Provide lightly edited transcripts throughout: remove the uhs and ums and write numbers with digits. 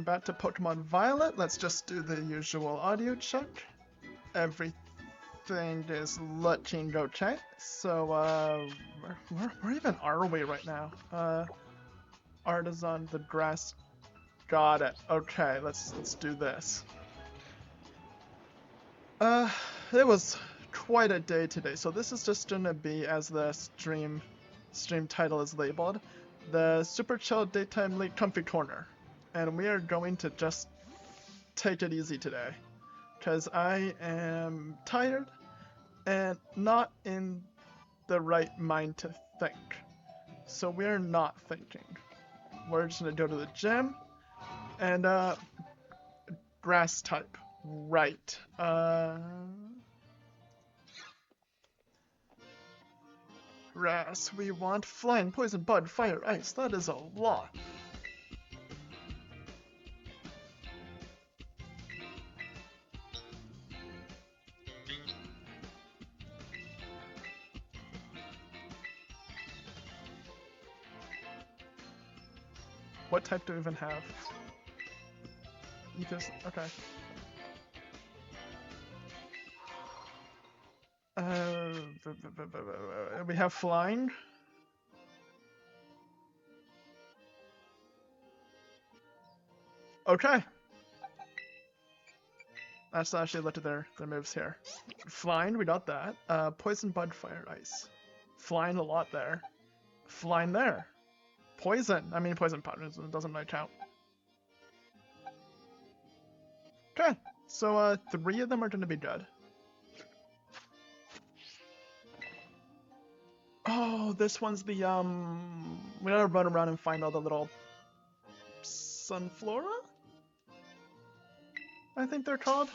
back to Pokemon Violet. Let's just do the usual audio check. Everything is looking okay. So, where even are we right now? Art is on the grass. Got it. Okay, let's do this. It was quite a day today. So this is just gonna be, as the stream title is labeled, the Super Chill Daytime Leek Comfy Corner. And we are going to just take it easy today, because I am tired and not in the right mind to think. So we're not thinking. We're just gonna go to the gym and grass type. Right. Grass, we want flying, poison, bud, fire, ice. That is a lot. What type do we even have? Ethos, okay. We have flying. Okay. Let's actually look at their moves here. Flying, we got that. Poison, bud, fire, ice. Flying a lot there. Flying there. Poison. I mean, poison patterns. It doesn't really count. Okay. So, 3 of them are going to be good. Oh, this one's the, we gotta run around and find all the little Sunflora? I think they're called.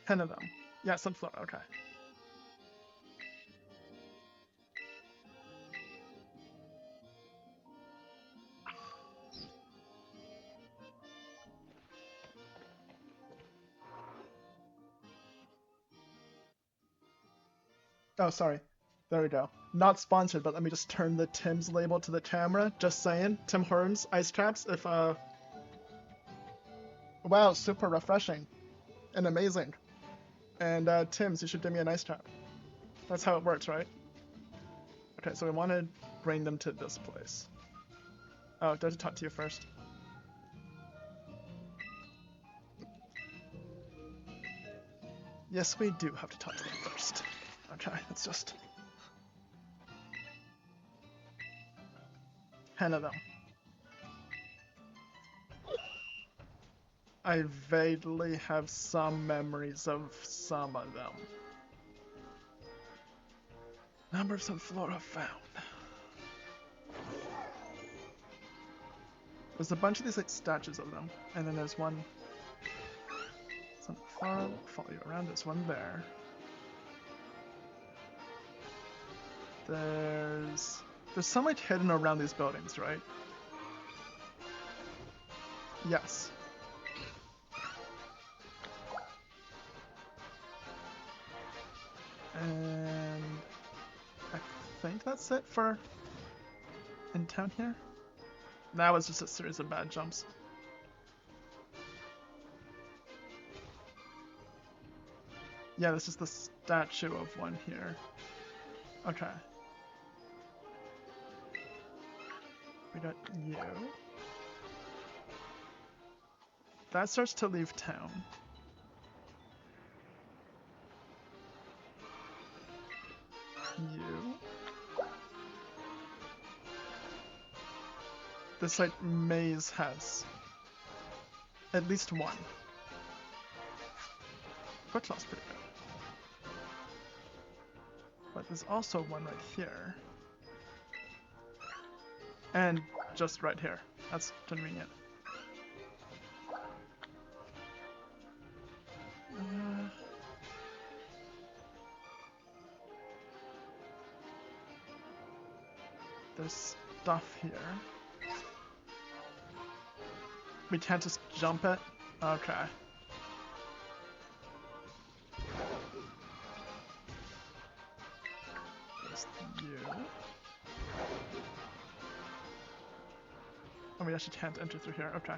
Ten of them. Yeah, Sunflora, okay. Oh, sorry. There we go. Not sponsored, but let me just turn the Tim's label to the camera. Just saying. Tim Hortons ice traps. If, wow, super refreshing. And amazing. And, Tim's, you should give me an ice trap. That's how it works, right? Okay, so we want to bring them to this place. Oh, do I have to talk to you first? Yes, we do have to talk to them first. Okay, let's just... 10 of them. I vaguely have some memories of some of them. Number of Sunflora found. There's a bunch of these like statues of them, and then there's one. Sunflora, follow you around. There's one there. There's some like hidden around these buildings, right? Yes. And I think that's it for in town here. That was just a series of bad jumps. Yeah, this is the statue of one here. Okay. We got you. That starts to leave town. You. This like maze has at least one. Quickclaw's pretty good. But there's also one right here. And just right here. That's convenient. There's stuff here. We can't just jump it? Okay. just you. Oh, we actually can't enter through here. Okay.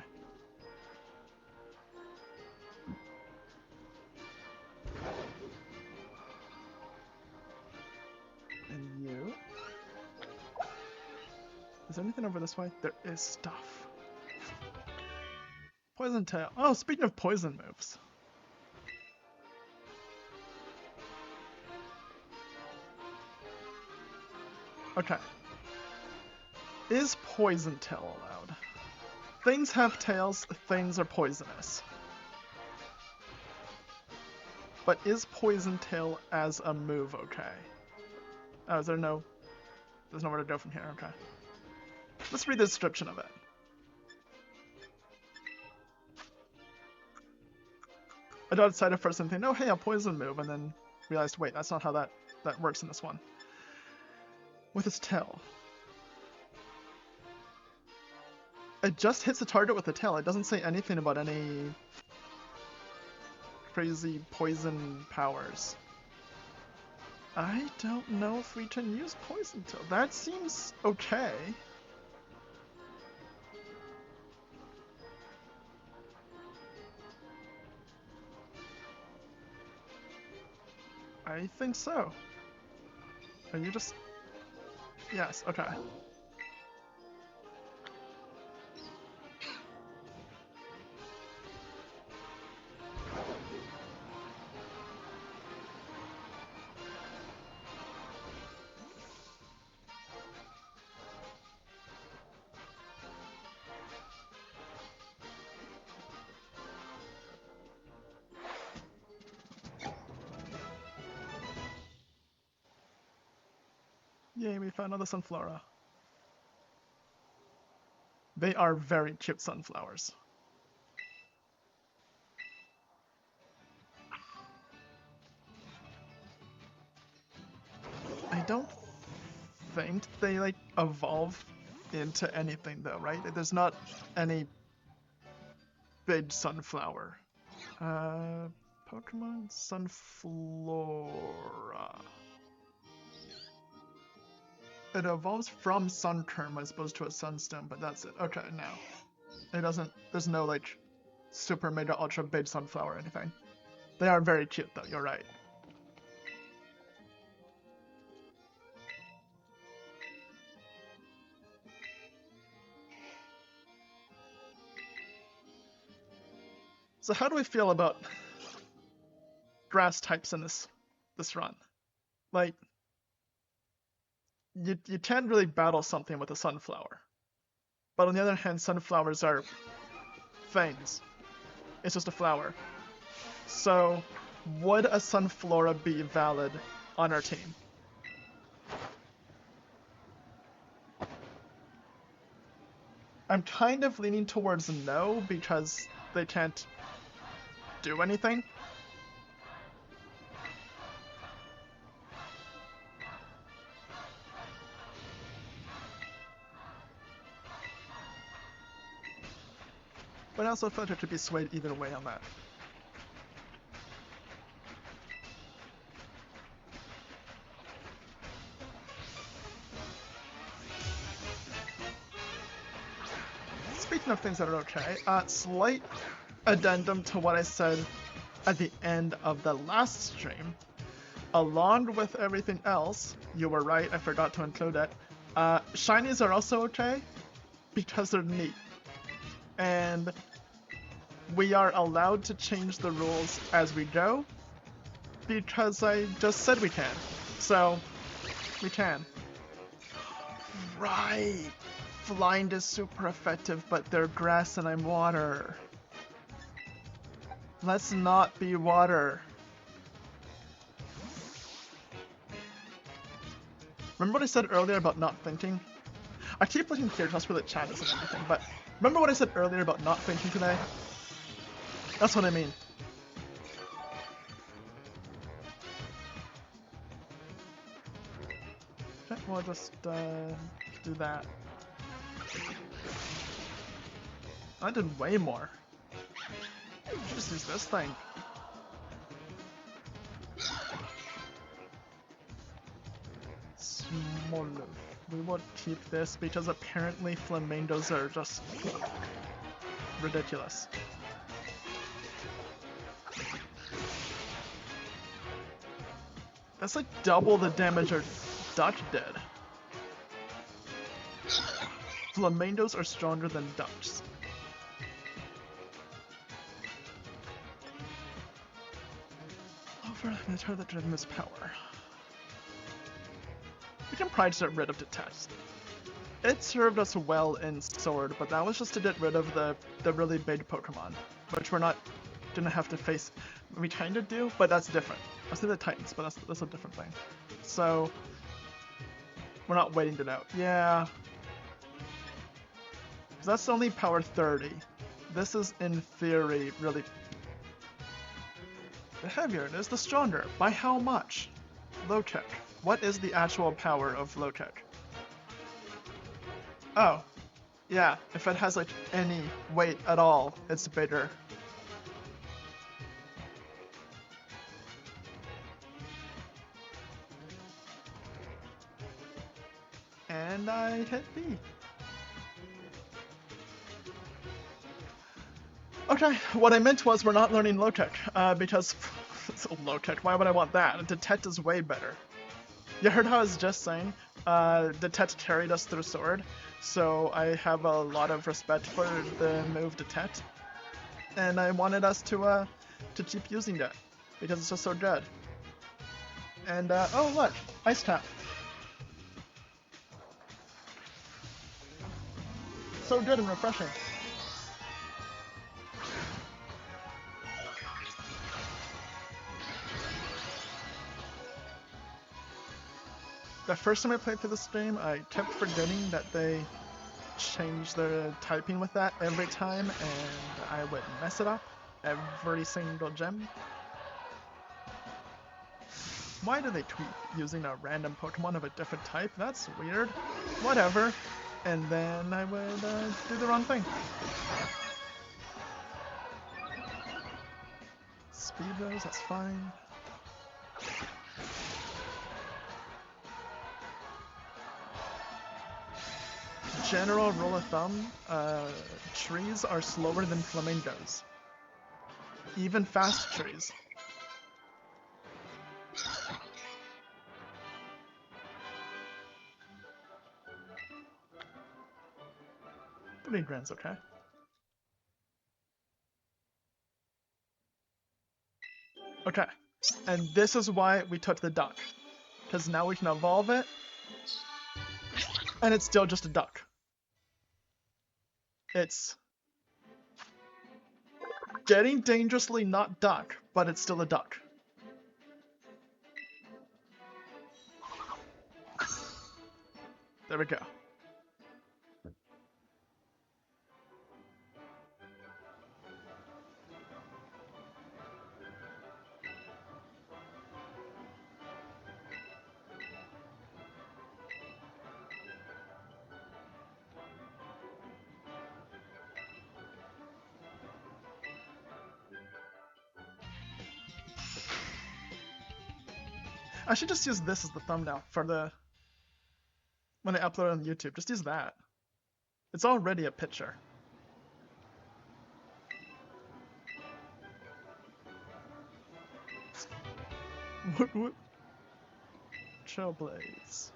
And you. Is there anything over this way? There is stuff. Poison tail. Oh, speaking of poison moves. Okay. Is poison tail allowed? Things have tails, things are poisonous. But is poison tail as a move okay? Oh, is there no... There's nowhere to go from here, okay. Let's read the description of it. I decided first and think, oh hey, a poison move, and then realized, wait, that's not how that works in this one. With its tail. It just hits the target with the tail. It doesn't say anything about any crazy poison powers. I don't know if we can use poison tail. That seems okay. I think so. Are you just... Yes, okay. Yay, we found another sunflower. They are very cute sunflowers. I don't think they, like, evolve into anything, though, right? There's not any big sunflower. Pokemon Sunflora. It evolves from Sunkern as opposed to a Sunstone, but that's it. Okay, now. It doesn't... There's no, like, super mega ultra big sunflower or anything. They are very cute, though, you're right. So how do we feel about grass types in this run? Like, you can't really battle something with a sunflower. But on the other hand, sunflowers are things. It's just a flower. So, would a Sunflora be valid on our team? I'm kind of leaning towards no, because they can't do anything. But I also felt it could be swayed either way on that. Speaking of things that are okay, slight addendum to what I said at the end of the last stream. Along with everything else, you were right, I forgot to include it. Shinies are also okay because they're neat. And we are allowed to change the rules as we go because I just said we can. So, we can. Right! Blind is super effective, but they're grass and I'm water. Let's not be water. Remember what I said earlier about not thinking? I keep looking here just for the chat and everything, but remember what I said earlier about not thinking today? That's what I mean. Okay, we'll just do that. I did way more. Just use this thing. Smolov. We will keep this because apparently flamingos are just ridiculous. That's like double the damage our duck did. Flamingos are stronger than ducks. Over the turn that driven his power. We can probably just get rid of Detect. It served us well in Sword, but that was just to get rid of the really big Pokemon, which we're not gonna have to face. We kind of do, but that's different. I say the Titans, but that's a different thing. So we're not waiting it out. Yeah, because that's only power 30. This is in theory really. The heavier it is, the stronger. By how much? Low kick. What is the actual power of low kick? Oh, yeah, if it has like any weight at all, it's bigger. And I hit B. Okay, what I meant was we're not learning low kick, because low kick, why would I want that? Detect is way better. You heard how I was just saying, Detect carried us through Sword, so I have a lot of respect for the move Detect, and I wanted us to keep using that, because it's just so good. And, oh look, Ice Tap. So good and refreshing. The first time I played through this game, I kept forgetting that they changed their typing with that every time, and I would mess it up every single gem. Why do they tweet using a random Pokemon of a different type? That's weird. Whatever. And then I would do the wrong thing. Speed those, that's fine. General rule of thumb, trees are slower than flamingos. Even fast trees. Pretty grand's okay. Okay, and this is why we took the duck. Because now we can evolve it, and it's still just a duck. It's getting dangerously not duck, but it's still a duck. There we go. I should just use this as the thumbnail for when I upload it on YouTube. Just use that. It's already a picture. Whoop whoop. Trailblaze.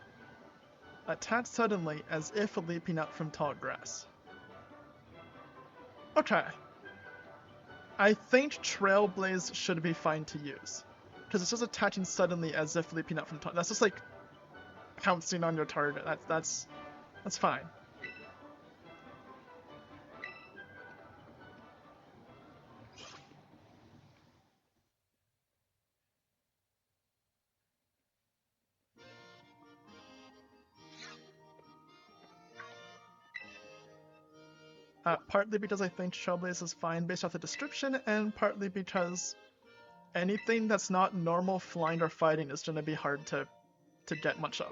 Attack suddenly as if leaping up from tall grass. Okay. I think Trailblaze should be fine to use. Because it's just attacking suddenly as if leaping up from tall. That's just like pouncing on your target. That's fine. Partly because I think Trailblaze is fine based off the description, and partly because anything that's not normal flying or fighting is going to be hard to get much of.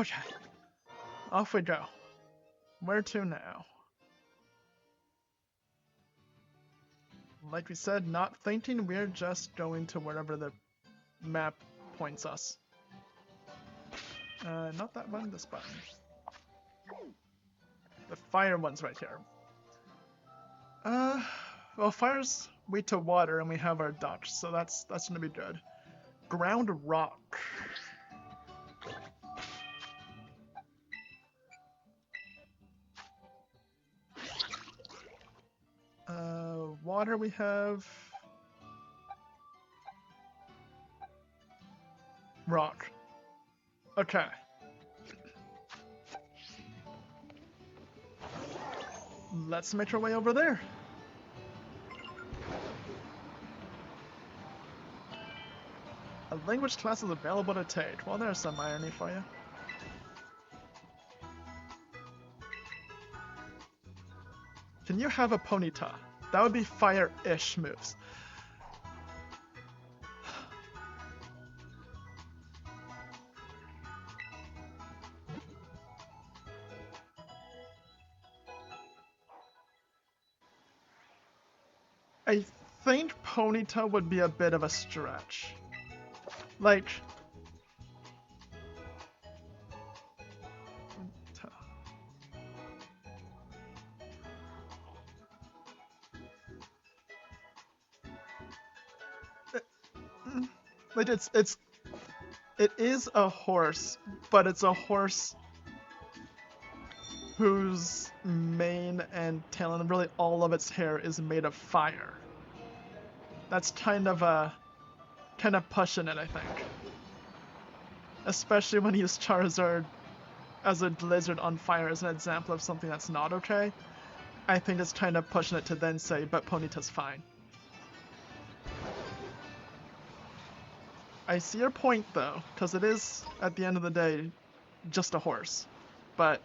Okay. Off we go. Where to now? Like we said, not fainting, we're just going to wherever the map points us. Not that one, this button. The fire one's right here. Well, fire's weak to water, and we have our ducks, so that's gonna be good. Ground rock. Water we have. Rock. Okay. Let's make our way over there. A language class is available to take. Well, there's some irony for you. Can you have a Ponyta? That would be fire-ish moves. I think Ponyta would be a bit of a stretch. Like... Like it is a horse, but it's a horse whose mane and tail and really all of its hair is made of fire. That's kind of pushing it, I think. Especially when you use Charizard as a lizard on fire as an example of something that's not okay. I think it's kind of pushing it to then say, but Ponyta's fine. I see your point though, because it is, at the end of the day, just a horse. But...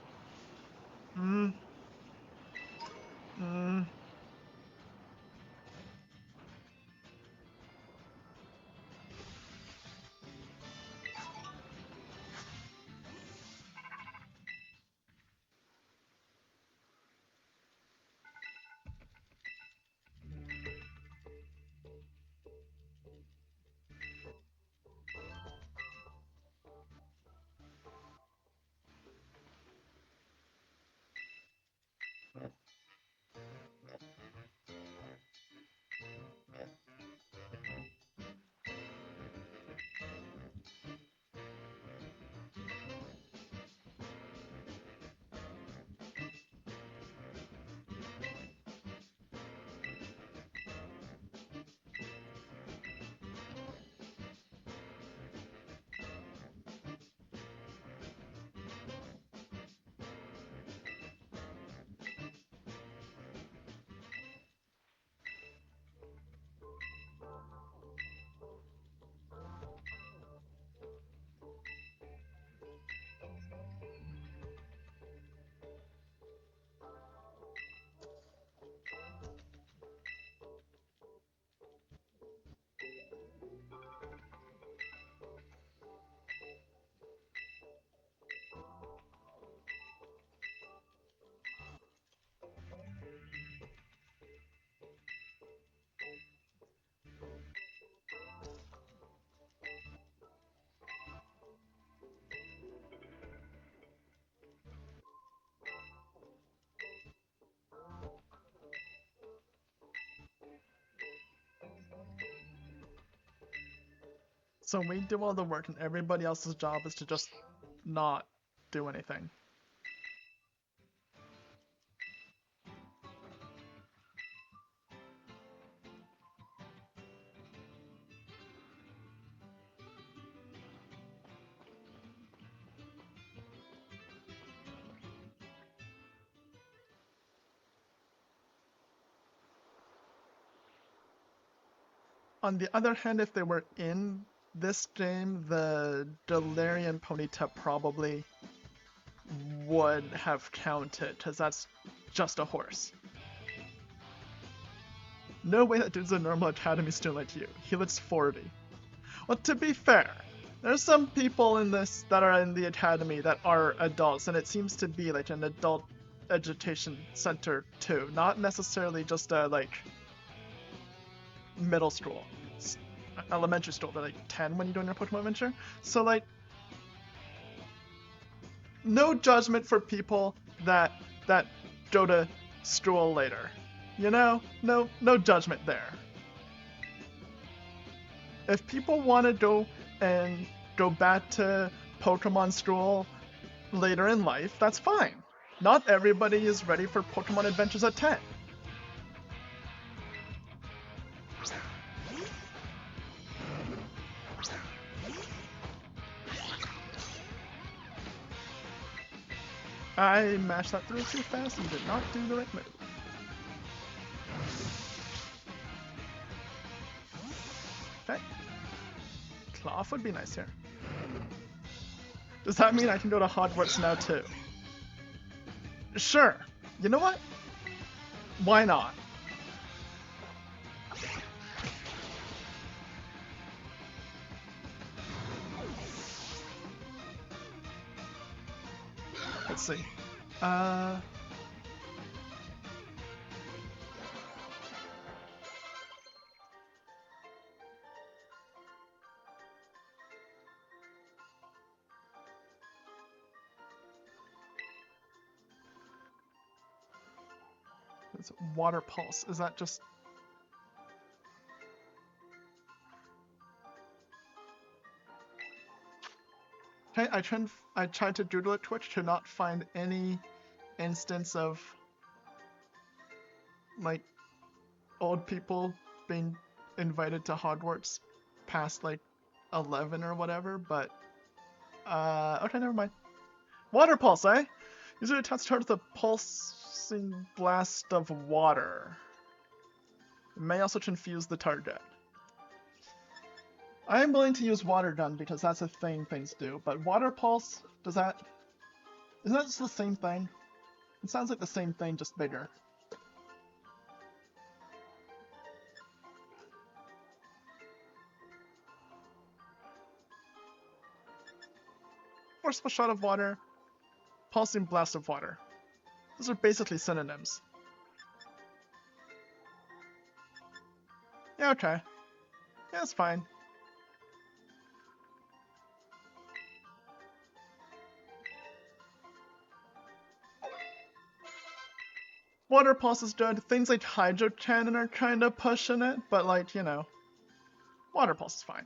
So we do all the work and everybody else's job is to just not do anything. On the other hand, if they were in this game, the Delirium Ponyta probably would have counted, because that's just a horse. No way that dude's a normal academy student like you. He looks 40. Well, to be fair, There's some people in this that are in the academy that are adults, and it seems to be like an adult education center too, not necessarily just a like middle school, elementary school. They're like 10 when you're doing your Pokemon adventure. So like, no judgment for people that go to school later. You know, no judgment there. If people want to go back to Pokemon school later in life, that's fine. Not everybody is ready for Pokemon adventures at 10. I mashed that through too fast and did not do the right move. Okay. Cloth would be nice here. Does that mean I can go to Hogwarts now too? Sure. You know what? Why not? Let's see. It's water pulse. Is that just... Okay, I tried to doodle at Twitch to not find any instance of like old people being invited to Hogwarts past like 11 or whatever, but okay, never mind. Water pulse, eh? User attempts to target the pulsing blast of water. It may also confuse the target. I am willing to use water gun because that's a thing things do, but water pulse, does that... Isn't that just the same thing? It sounds like the same thing, just bigger. Forceful shot of water, pulsing blast of water. Those are basically synonyms. Yeah, okay. Yeah, that's fine. Water pulse is good. Things like Hydro Cannon are kind of pushing it, but like, you know, water pulse is fine.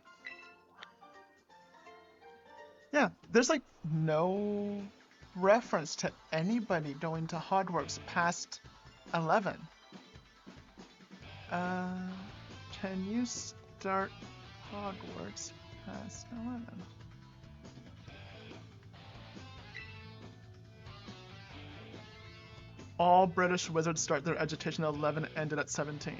Yeah, there's like no reference to anybody going to Hogwarts past 11. Can you start Hogwarts past 11? All British wizards start their education at 11 and ended at 17.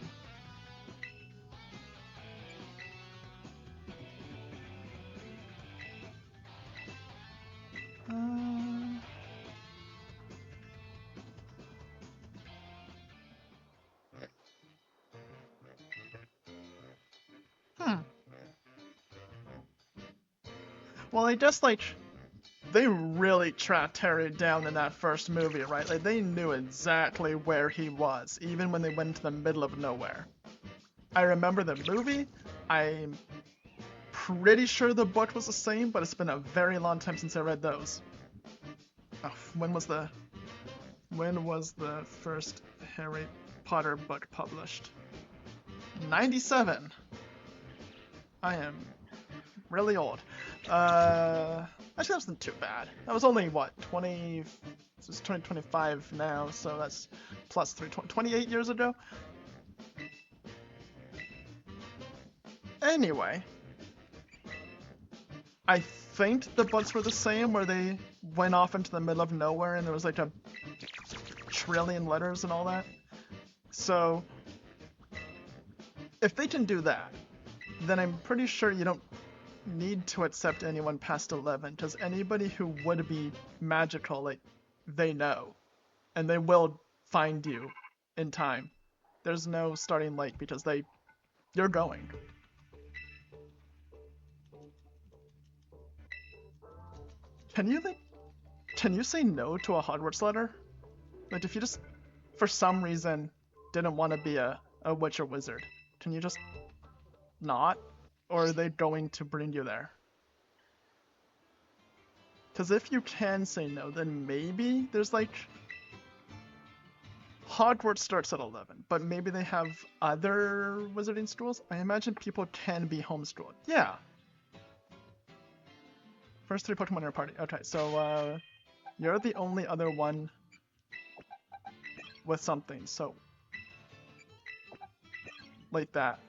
Well, I just like... They really tracked Harry down in that first movie, right? Like, they knew exactly where he was, even when they went into the middle of nowhere. I remember the movie. I'm pretty sure the book was the same, but it's been a very long time since I read those. Oh, when was the first Harry Potter book published? 97. I am really old. Actually, that wasn't too bad. That was only, what, 20... It's 2025 now, so that's plus 3, 28 years ago? Anyway. I think the books were the same, where they went off into the middle of nowhere and there was like a trillion letters and all that. So, if they can do that, then I'm pretty sure you don't need to accept anyone past 11, because anybody who would be magical, like, they know. And they will find you in time. There's no starting late because you're going. Can you say no to a Hogwarts letter? Like if you just, for some reason, didn't want to be a witch or wizard, can you just not? Or are they going to bring you there? Because if you can say no, then maybe there's like... Hogwarts starts at 11, but maybe they have other wizarding schools? I imagine people can be homeschooled. Yeah. First 3 Pokemon in your party. Okay, so you're the only other one with something, so... like that.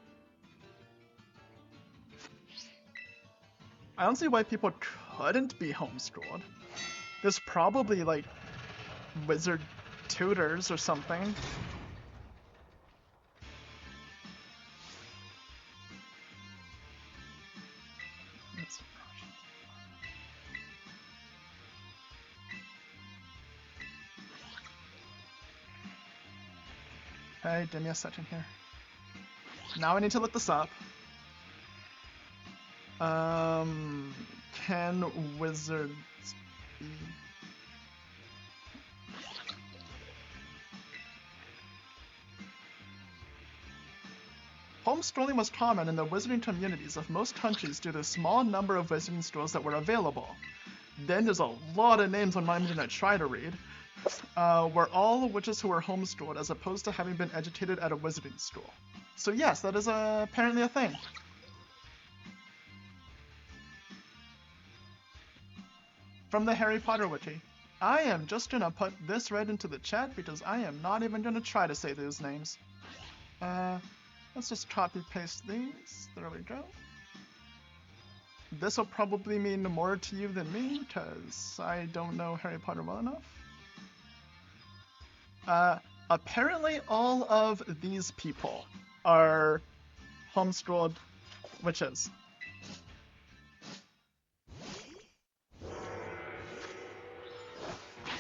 I don't see why people couldn't be homeschooled. There's probably like wizard tutors or something. Hey, give me a second here. Now I need to look this up. Can wizards be... Homeschooling was common in the wizarding communities of most countries due to the small number of wizarding schools that were available. Then there's a lot of names on my internet try to read. Were all witches who were homeschooled as opposed to having been educated at a wizarding school. So yes, that is apparently a thing. From the Harry Potter wiki. I am just gonna put this right into the chat because I am not even gonna try to say those names. Let's just copy paste these. There we go. This will probably mean more to you than me because I don't know Harry Potter well enough. Apparently all of these people are homeschooled witches.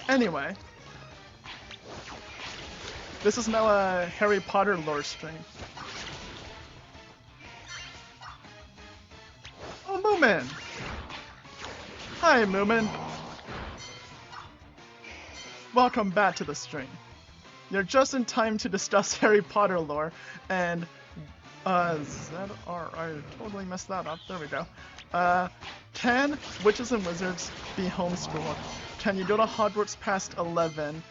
Anyway, this is now a Harry Potter lore stream. Oh, Moomin! Hi, Moomin! Welcome back to the stream. You're just in time to discuss Harry Potter lore, and, ZR, I totally messed that up, there we go. Can witches and wizards be homeschooled? Can you go to Hogwarts past 11?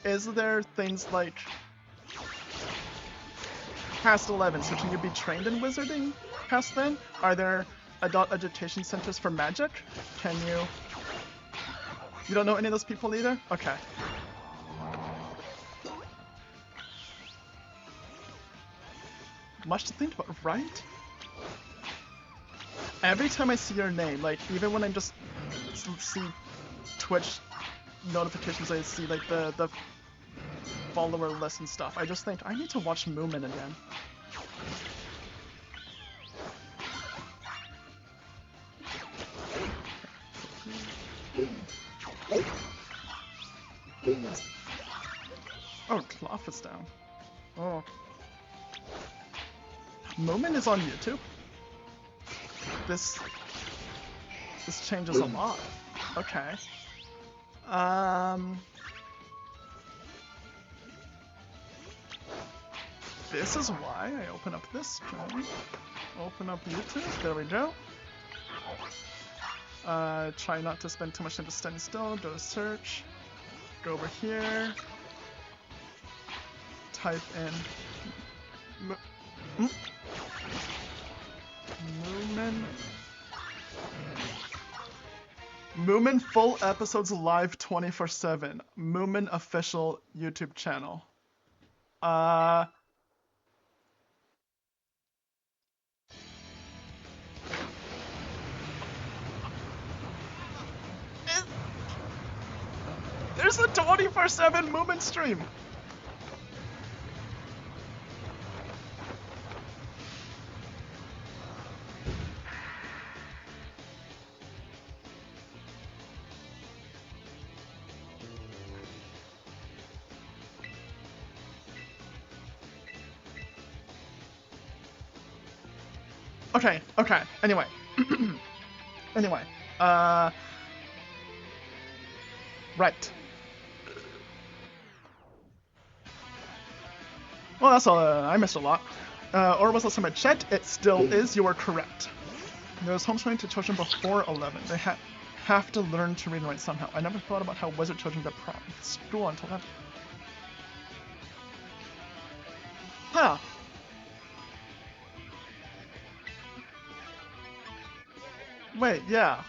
Is there things like past 11, so can you be trained in wizarding past then? Are there adult education centers for magic? Can you... You don't know any of those people either? Okay. Much to think about, right? Every time I see your name, like, even when I just see Twitch notifications, I see, like, the follower list and stuff, I just think, I need to watch Moomin again. Oh, Cloth is down. Oh. Moomin is on YouTube? This changes a lot. Okay. This is why I open up this screen. Open up YouTube, there we go. Try not to spend too much time just standing still, go to search. Go over here. Type in... Moomin. Moomin full episodes live 24/7. Moomin official YouTube channel. There's a 24/7 Moomin stream. Okay, anyway. Anyway. Right. Well, that's all. I missed a lot. Or was also my chat? It still is. You are correct. There's homeschooling to children before 11. They have to learn to read and write somehow. I never thought about how wizard children get school until then. Huh. Wait, yeah.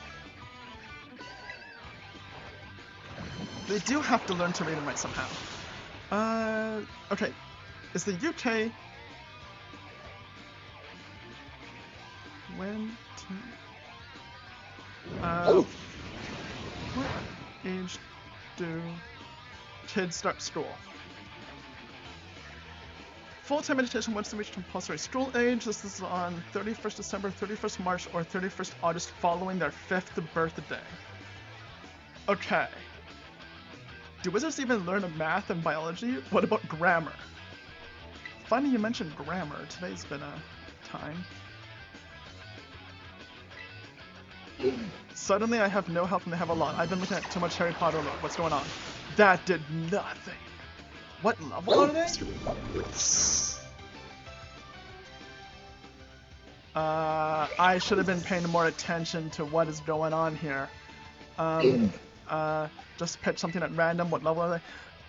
They do have to learn to read and write somehow. Okay. Is the UK... When to... what age do kids start school? Full-time meditation once they reach compulsory school age. This is on 31st December, 31st March, or 31st August following their 5th birthday. Okay. Do wizards even learn math and biology? What about grammar? Funny you mentioned grammar. Today's been a time. Suddenly I have no health and they have a lot. I've been looking at too much Harry Potter lore. What's going on? That did nothing. What level are they? I should have been paying more attention to what is going on here. Just pick something at random. What level are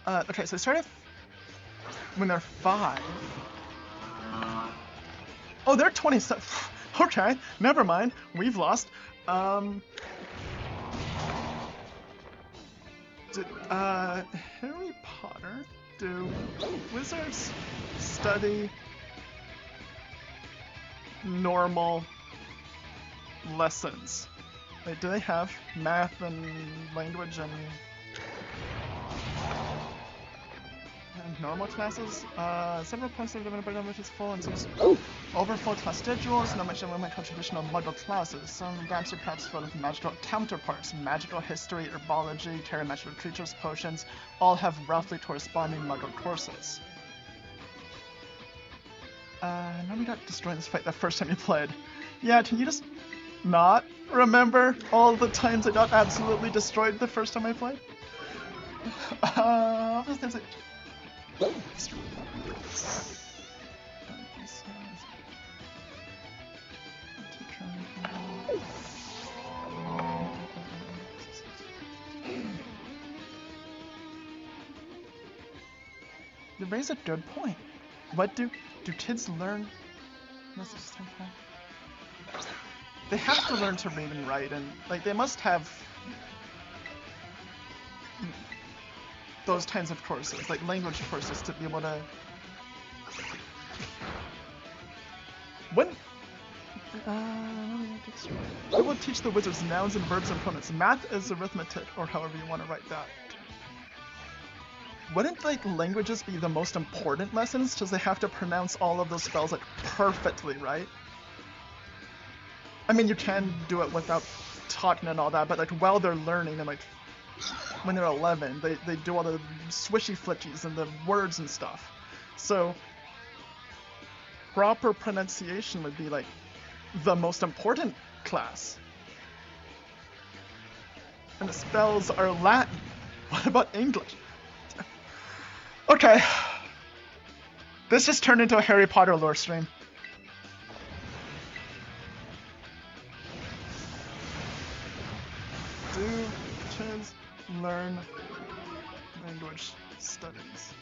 they? Okay, so they started when they're 5. Oh, they're 27. Okay, never mind. We've lost. Harry Potter? Do wizards study normal lessons? Like, do they have math and language and normal classes? Several points of the which is full and some overfull class schedules, not much of my traditional muggle classes. Some gaps are perhaps filled with magical counterparts. Magical history, herbology, carry magical creatures, potions, all have roughly corresponding muggle courses. Now we got destroyed in this fight the first time you played. Yeah, can you just not remember all the times I got absolutely destroyed the first time I played? You raise a good point. What do kids learn? They have to learn to read and write, and like they must have those kinds of courses, like language courses, to be able to. When I will teach the wizards nouns and verbs and pronouns. Math is arithmetic, or however you want to write that. Wouldn't like languages be the most important lessons, because they have to pronounce all of those spells like perfectly, right? I mean, you can do it without talking and all that, but like while they're learning and like when they're 11, they do all the swishy flitchies and the words and stuff. So proper pronunciation would be like the most important class. And the spells are Latin. What about English? Okay. This just turned into a Harry Potter lore stream. Do kids learn language studies?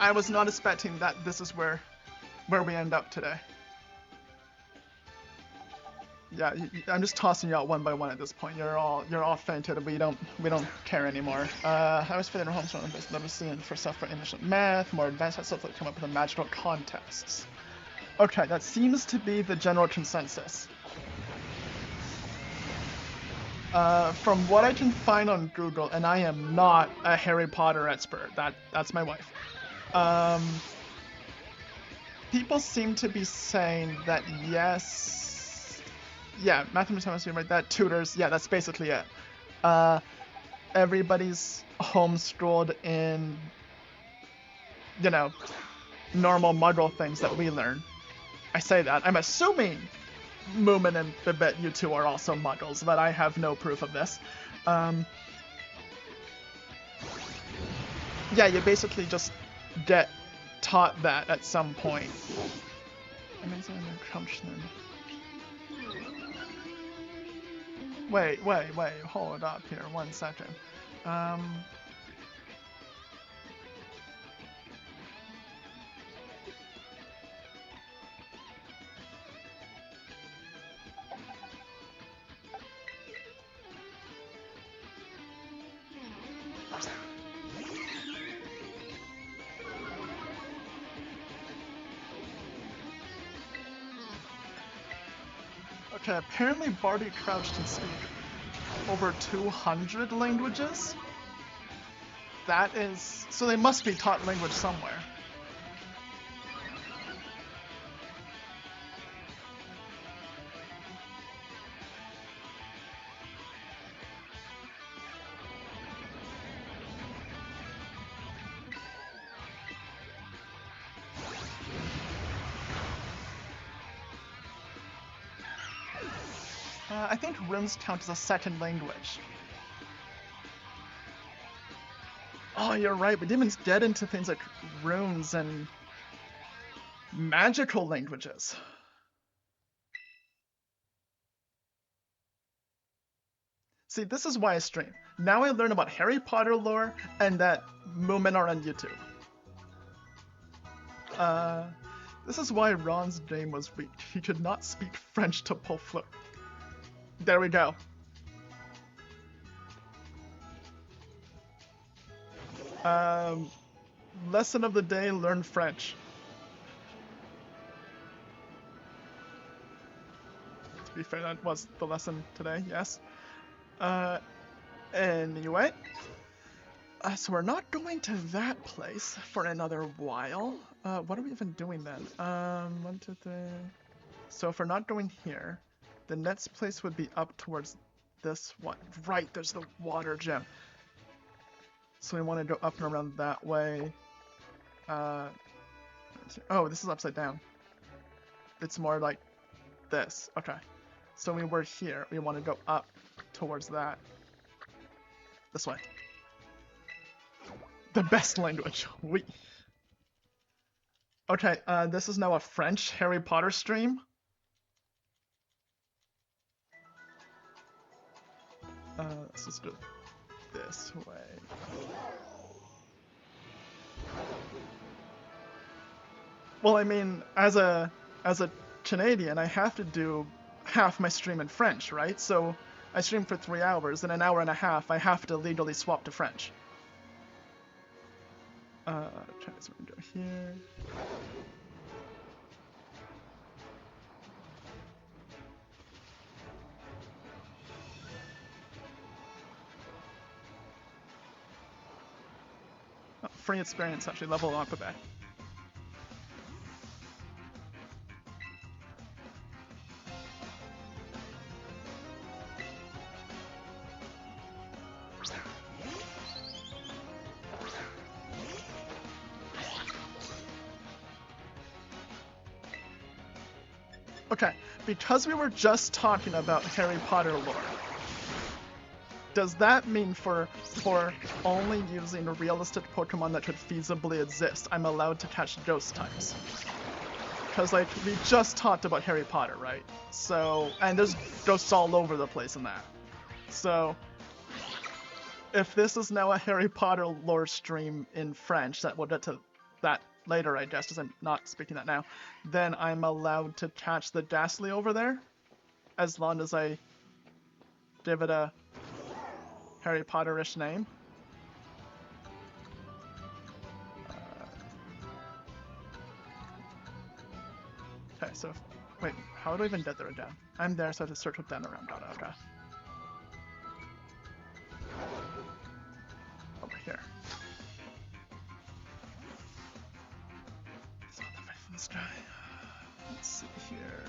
I was not expecting that this is where we end up today. Yeah, I'm just tossing you out one by one at this point. You're all fainted, but we don't care anymore. I was fitting home from this literacy and for separate English and math, more advanced stuff like come up with the magical contests. Okay, that seems to be the general consensus. From what I can find on Google, and I am not a Harry Potter expert, that's my wife. People seem to be saying that yes, yeah, mathematics, right? That tutors, yeah, that's basically it. Everybody's homeschooled in, you know, normal Muggle things that we learn. I say that. I'm assuming Moomin and Bibet, you two are also muggles, but I have no proof of this. Yeah, you basically just get taught that at some point. Amazing accomplishment. Wait, hold up here 1 second. Okay, apparently Barty Crouch can speak over 200 languages. That is... so they must be taught language somewhere. I think runes count as a second language. Oh, you're right, but demons get into things like runes and magical languages. See, this is why I stream. Now I learn about Harry Potter lore and that Moomin are on YouTube. This is why Ron's name was weak. He could not speak French to pull flip. There we go. Lesson of the day, learn French. To be fair, that was the lesson today, yes. Anyway. So we're not going to that place for another while. What are we even doing then? 1, 2, 3. So if we're not going here, the next place would be up towards this one. Right, there's the water gem. So we want to go up and around that way. Oh, this is upside down. It's more like this. Okay. So we were here. We want to go up towards that. This way. The best language. Oui. Okay, this is now a French Harry Potter stream. Let's just do it this way. Well, I mean, as a Canadian, I have to do half my stream in French, right? So I stream for 3 hours, and an hour and a half, I have to legally swap to French. Okay, so we're gonna go here. Oh, free experience, actually, level up a bit. Okay, because we were just talking about Harry Potter lore, does that mean for only using realistic Pokemon that could feasibly exist, I'm allowed to catch ghost types? Because, like, we just talked about Harry Potter, right? So, and there's ghosts all over the place in that. So, if this is now a Harry Potter lore stream in French, that we'll get to that later, I guess, because I'm not speaking that now, then I'm allowed to catch the Ghastly over there, as long as I give it a Harry Potter-ish name. Okay, so, wait, how do I even get there again? I'm there, so I have to search with them around. Got it, okay. Over here. So the way from this guy. Let's see here.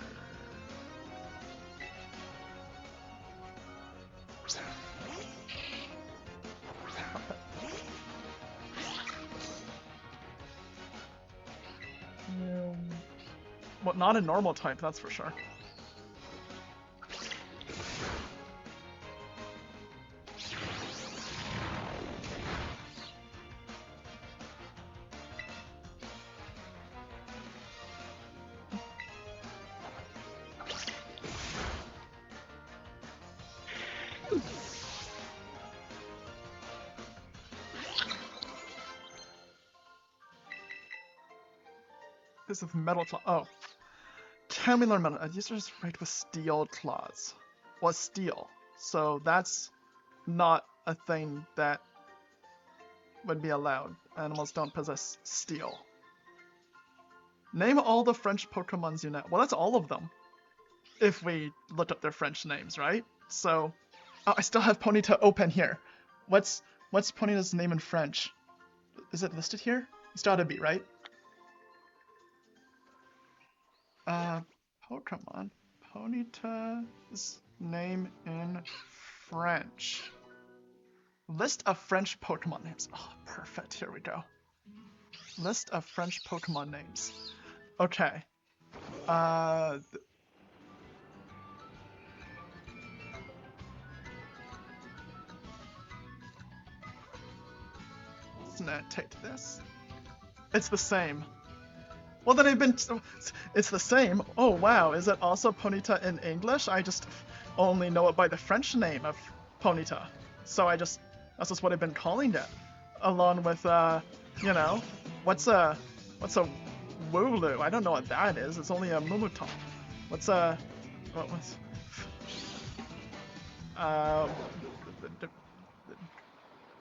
Well, not a normal type, that's for sure. This is metal claw. Oh. Can we learn metal? A user is rated with steel claws. Was steel. So that's not a thing that would be allowed. Animals don't possess steel. Name all the French Pokemons you know. Well, that's all of them. If we looked up their French names, right? So, oh, I still have Ponyta open here. What's Ponyta's name in French? Is it listed here? It's gotta be, right? Pokemon. Ponyta's name in French. List of French Pokemon names. Oh, perfect. Here we go. List of French Pokemon names. Okay. Let's not take this. It's the same. Well, then it's the same. Oh, wow. Is it also Ponyta in English? I just only know it by the French name of Ponyta. So that's just what I've been calling it. Along with, you know, what's a Wooloo? I don't know what that is. It's only a Mumuton. What was,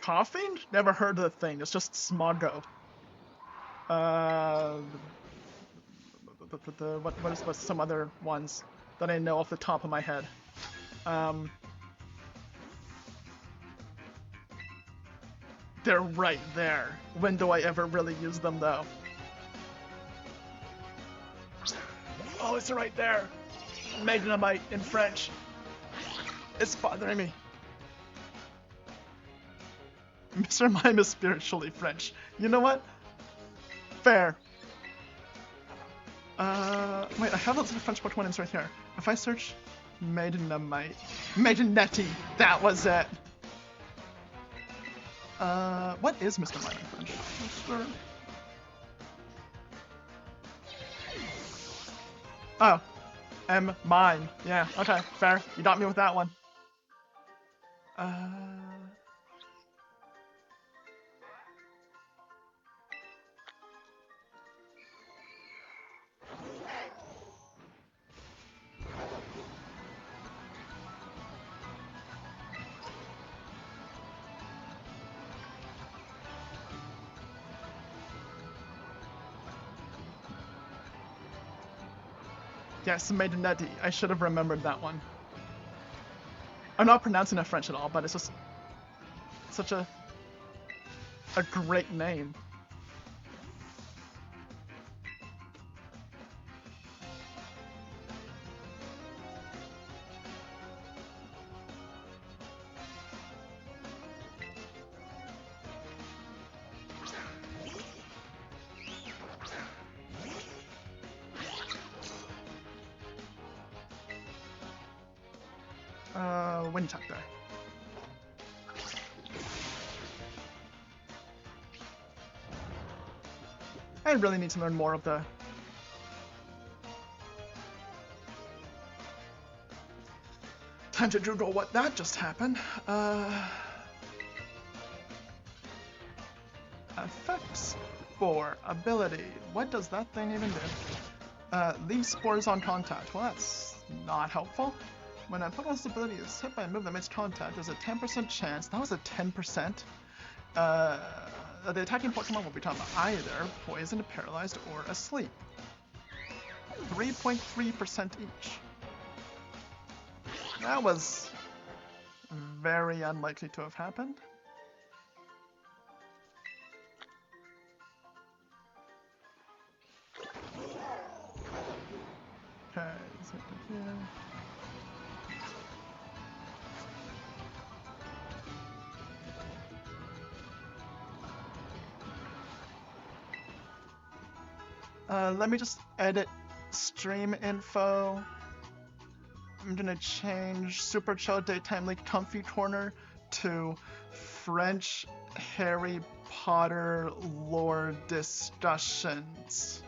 coughing? Never heard of the thing. It's just Smoggo. What's some other ones that I know off the top of my head? They're right there. When do I ever really use them, though? Oh, it's right there. Magnemite in French. It's bothering me. Mr. Mime is spiritually French. You know what? Fair. Wait, I have lots of French Pokemon names right here. If I search Magnemite... Magnetti! That was it! What is Mr. Mime in French? Mr... Oh. Mime. Yeah, okay, fair. You got me with that one. Yes, Magnetti. I should have remembered that one. I'm not pronouncing it French at all, but it's just such a great name. Wind attack there. I really need to learn more of the... Time to Google what that just happened. Effects for ability. What does that thing even do? Leave spores on contact. Well, that's not helpful. When a Pokemon's ability is hit by a move that makes contact, there's a 10% chance. That was a 10%. The attacking Pokemon will become either poisoned, paralyzed, or asleep. 3.3% each. That was very unlikely to have happened. Okay, so here. Let me just edit stream info. I'm gonna change Super Chill Daytime Leek Comfy Corner to French Harry Potter lore discussions.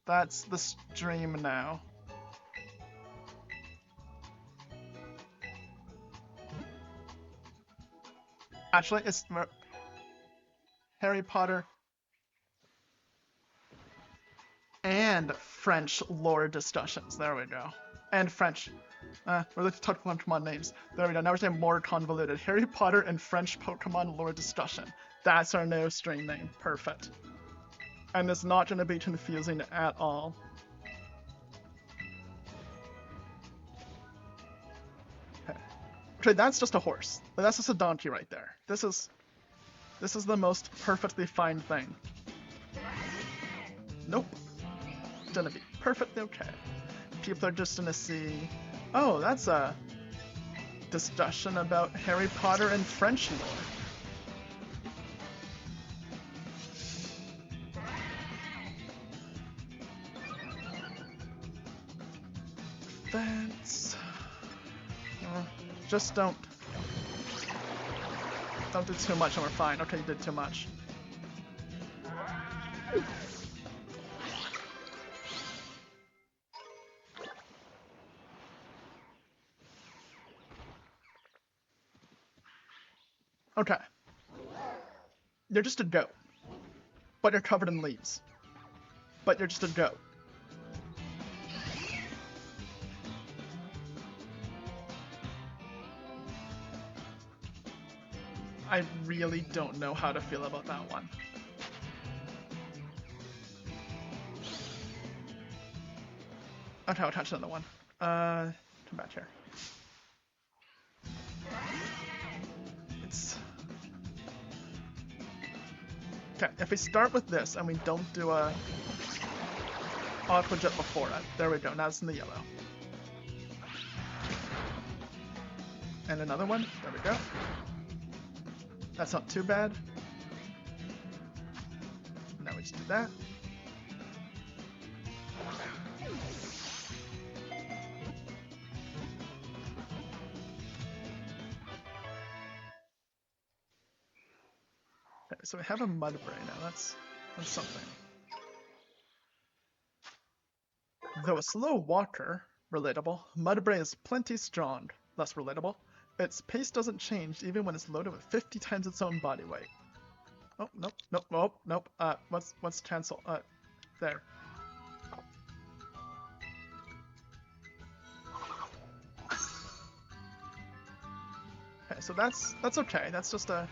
That's the stream now. Actually, it's Harry Potter and French lore discussions. There we go. And French. We're looking to talk Pokemon names. There we go. Now we're saying more convoluted. Harry Potter and French Pokemon lore discussion. That's our new stream name. Perfect. And it's not going to be confusing at all. Okay, that's just a horse. That's just a donkey right there. This is the most perfectly fine thing. Nope. Gonna be perfectly okay. People are just gonna see, oh, that's a discussion about Harry Potter and French lore. That's... just don't do too much and we're fine. Okay, you did too much. Okay. You're just a goat. But you're covered in leaves. But you're just a goat. I really don't know how to feel about that one. Okay, I'll attach another one. Come back here. Okay, if we start with this and we don't do a Aqua Jet before it, there we go, now it's in the yellow. And another one, there we go. That's not too bad. Now we just do that. Okay, so we have a Mudbray now, that's something. Though a slow walker, relatable, Mudbray is plenty strong, less relatable. Its pace doesn't change even when it's loaded with 50 times its own body weight. Oh, nope, nope, nope, nope. What's cancel? There. Okay, so that's okay. That's just a...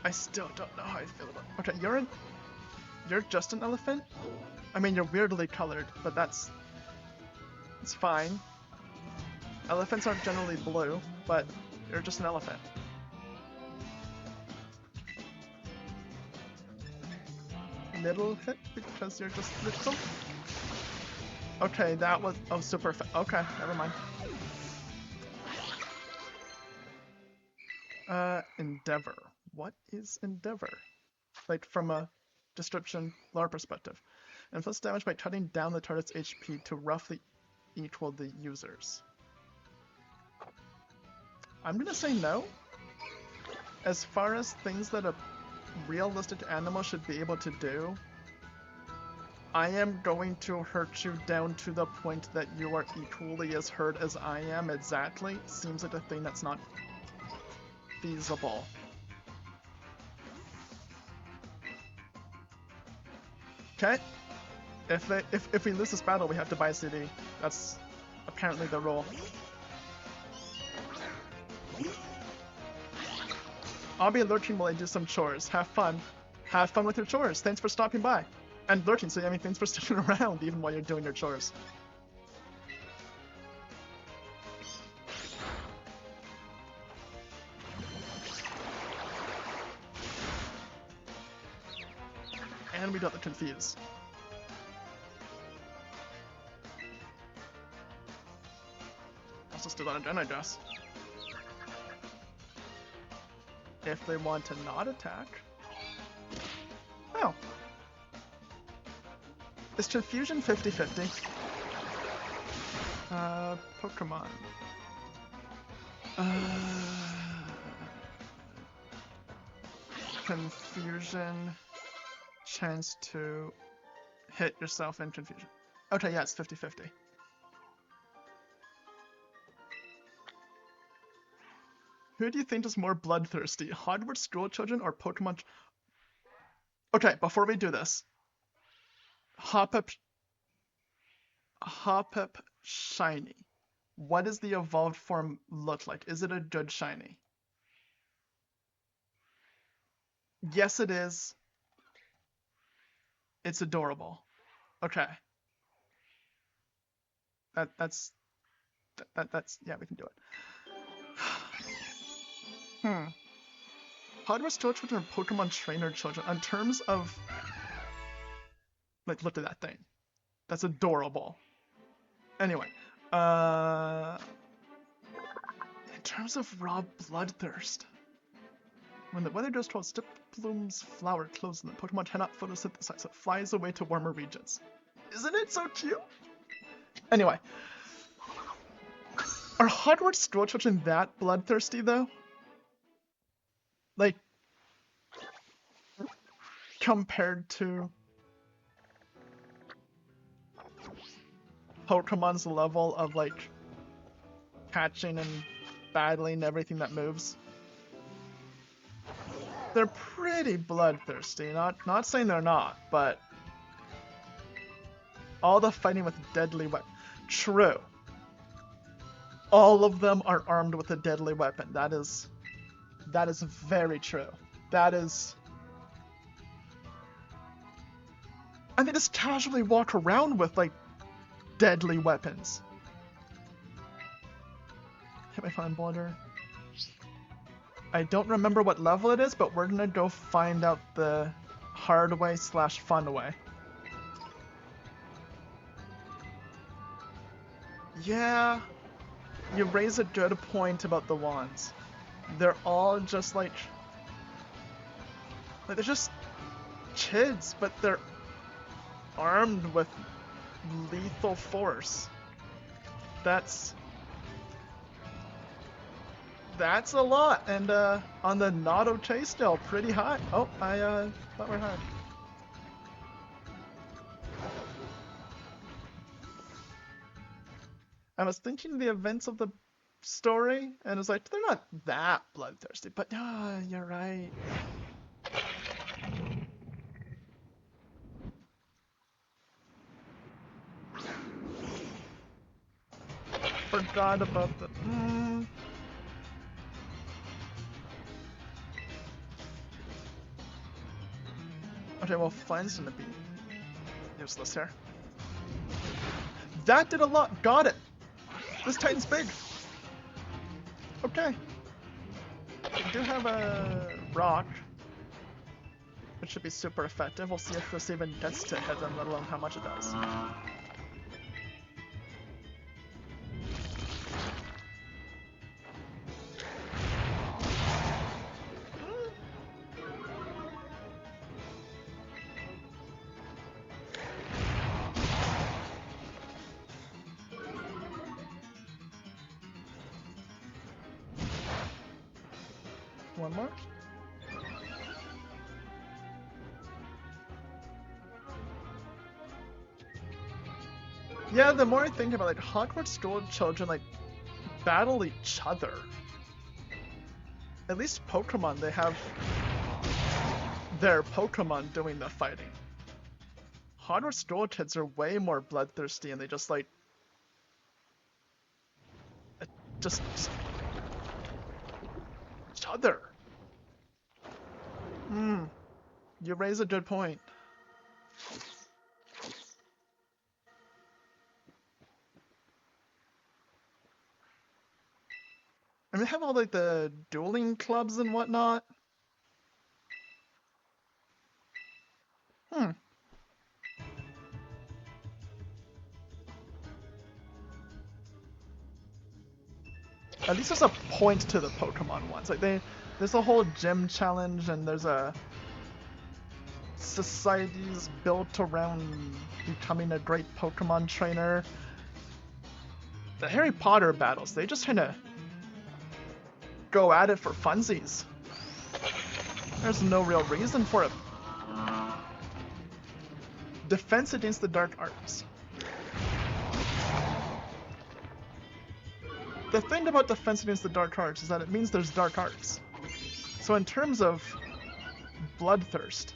I still don't know how I feel about it. Okay, you're just an elephant? I mean, you're weirdly colored, but it's fine. Elephants aren't generally blue, but you're just an elephant. Middle hit because you're just little? Okay, that was... Oh, super... Okay, never mind. Endeavor. What is Endeavor? Like, from a description lore perspective. Inflicts damage by cutting down the target's HP to roughly equal the user's. I'm gonna say no. As far as things that a realistic animal should be able to do, I am going to hurt you down to the point that you are equally as hurt as I am exactly. Seems like a thing that's not feasible. Okay. If we lose this battle, we have to buy a CD. That's apparently the rule. I'll be lurking while I do some chores. Have fun. Have fun with your chores. Thanks for stopping by. And lurking, so I mean thanks for sticking around even while you're doing your chores. And we don't look confused. Let's just do that again, I guess. If they want to not attack. Oh. Is confusion 50-50? Pokemon. Confusion. Chance to hit yourself in confusion. Okay, yeah, it's 50-50. Who do you think is more bloodthirsty, Hogwarts school children or Pokemon? Okay, before we do this, Hoppip Shiny. What does the evolved form look like? Is it a good shiny? Yes, it is. It's adorable. Okay. That's yeah, we can do it. Hogwarts school children or Pokemon trainer children? In terms of, like, look at that thing. That's adorable. Anyway, in terms of raw bloodthirst, when the weather goes towards Stiplum's flower closes and the Pokemon cannot photosynthesize, it flies away to warmer regions. Isn't it so cute? Anyway, are Hogwarts school children that bloodthirsty though? Like, compared to Pokemon's level of, like, catching and battling everything that moves? They're pretty bloodthirsty. Not saying they're not, but all the fighting with deadly weapon. True. All of them are armed with a deadly weapon. That is very true. That is. And they just casually walk around with, like, deadly weapons. Hit my fine boulder. I don't remember what level it is, but we're gonna go find out the hard way / fun way. Yeah, you raise a good point about the wands. They're all just like they're just kids, but they're armed with lethal force. That's a lot, and on the not okay scale, pretty high. Oh, I thought we're high. I was thinking the events of the story, and it's like, they're not that bloodthirsty, but you're right. Forgot about the... Okay, well, Flying's gonna be useless here. That did a lot. Got it. This Titan's big. Okay. We do have a rock, which should be super effective. We'll see if this even gets to hit them, let alone how much it does. One more. Yeah, the more I think about it, like, Hogwarts school children, like, battle each other. At least Pokemon, they have their Pokemon doing the fighting. Hogwarts school kids are way more bloodthirsty, and they just, like, just each other. You raise a good point. And they have all, like, the dueling clubs and whatnot. At least there's a point to the Pokemon ones. Like, there's a whole gym challenge, and there's a societies built around becoming a great Pokemon trainer. The Harry Potter battles, they just kind of go at it for funsies. There's no real reason for it. Defense against the dark arts. The thing about defense against the dark arts is that it means there's dark arts. So in terms of bloodthirst.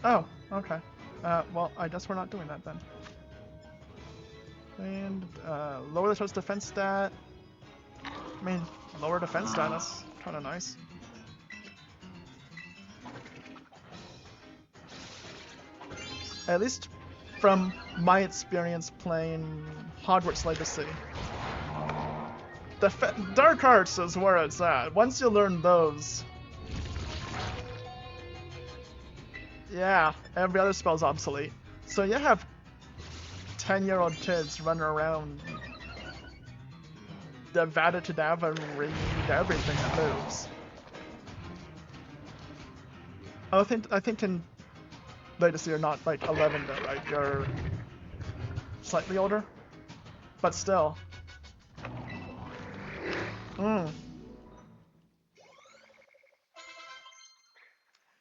Oh, okay. Well, I guess we're not doing that then. And lower the star's defense stat. I mean, lower defense stat, that's kind of nice. At least from my experience playing Hogwarts Legacy. The Dark Arts is where it's at. Once you learn those, yeah, every other spell's obsolete. So you have 10-year-old kids running around the Vada Kedavra and read everything that moves. I think in Legacy you're not like 11 though, right? You're slightly older, but still.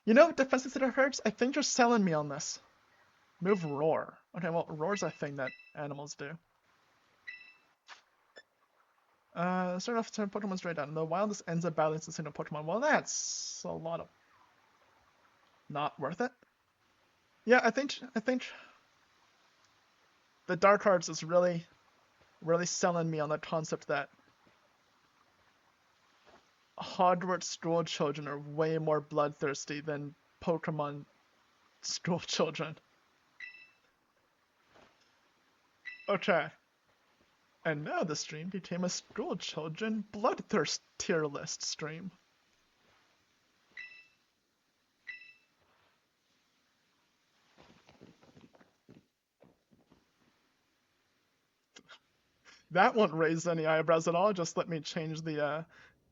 You know, defense consider hurts? I think you're selling me on this. Move Roar. Okay, well, Roar's a thing that animals do. Start off turn Pokemon straight down. The wildest ends up battling a single Pokemon. Well, that's a lot of not worth it. Yeah, I think the Dark Arts is really selling me on the concept that Hogwarts school children are way more bloodthirsty than Pokemon school children. Okay. And now the stream became a school children bloodthirst tier list stream. That won't raise any eyebrows at all. Just let me change the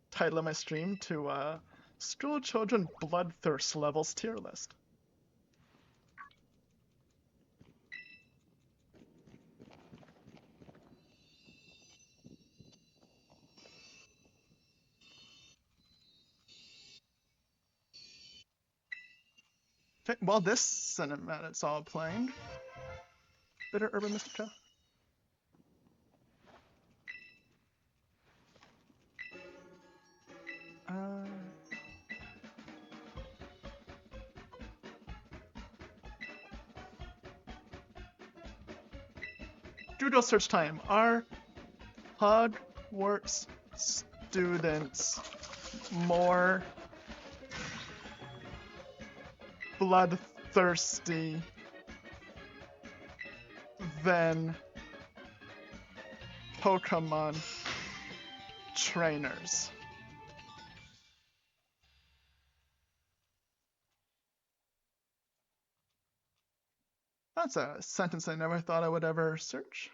title of my stream to School Children Bloodthirst Levels Tier List. Okay, well, this cinematic's all playing. Bitter Urban Mystica. Google search time. Are Hogwarts students more bloodthirsty than Pokemon trainers? That's a sentence I never thought I would ever search.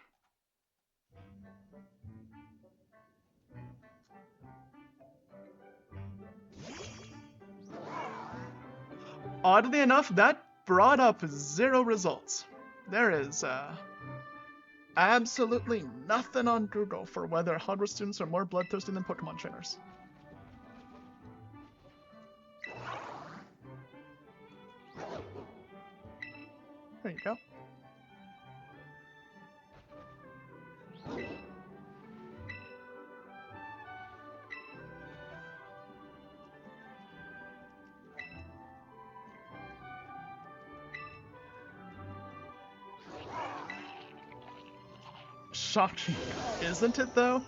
Oddly enough, that brought up 0 results. There is absolutely nothing on Google for whether Hogwarts students are more bloodthirsty than Pokemon trainers. There you go. Shocking, isn't it though?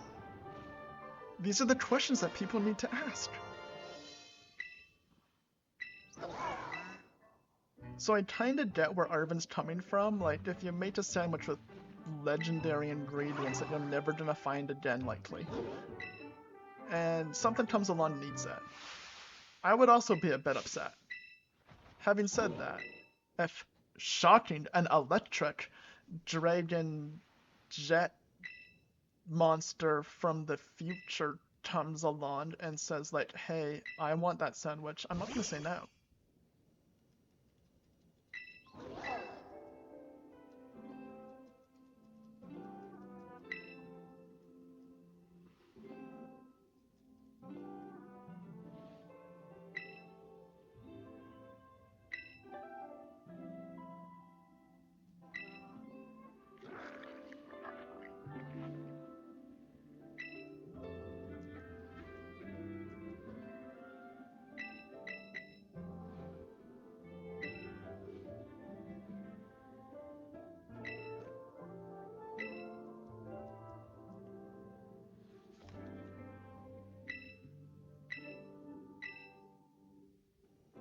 These are the questions that people need to ask. So I kinda get where Arvin's coming from, like if you make a sandwich with legendary ingredients that you're never gonna find again likely, and something comes along and needs that, I would also be a bit upset. Having said that, if Shocking, an electric dragon jet monster from the future comes along and says like, hey, I want that sandwich, I'm not gonna say no.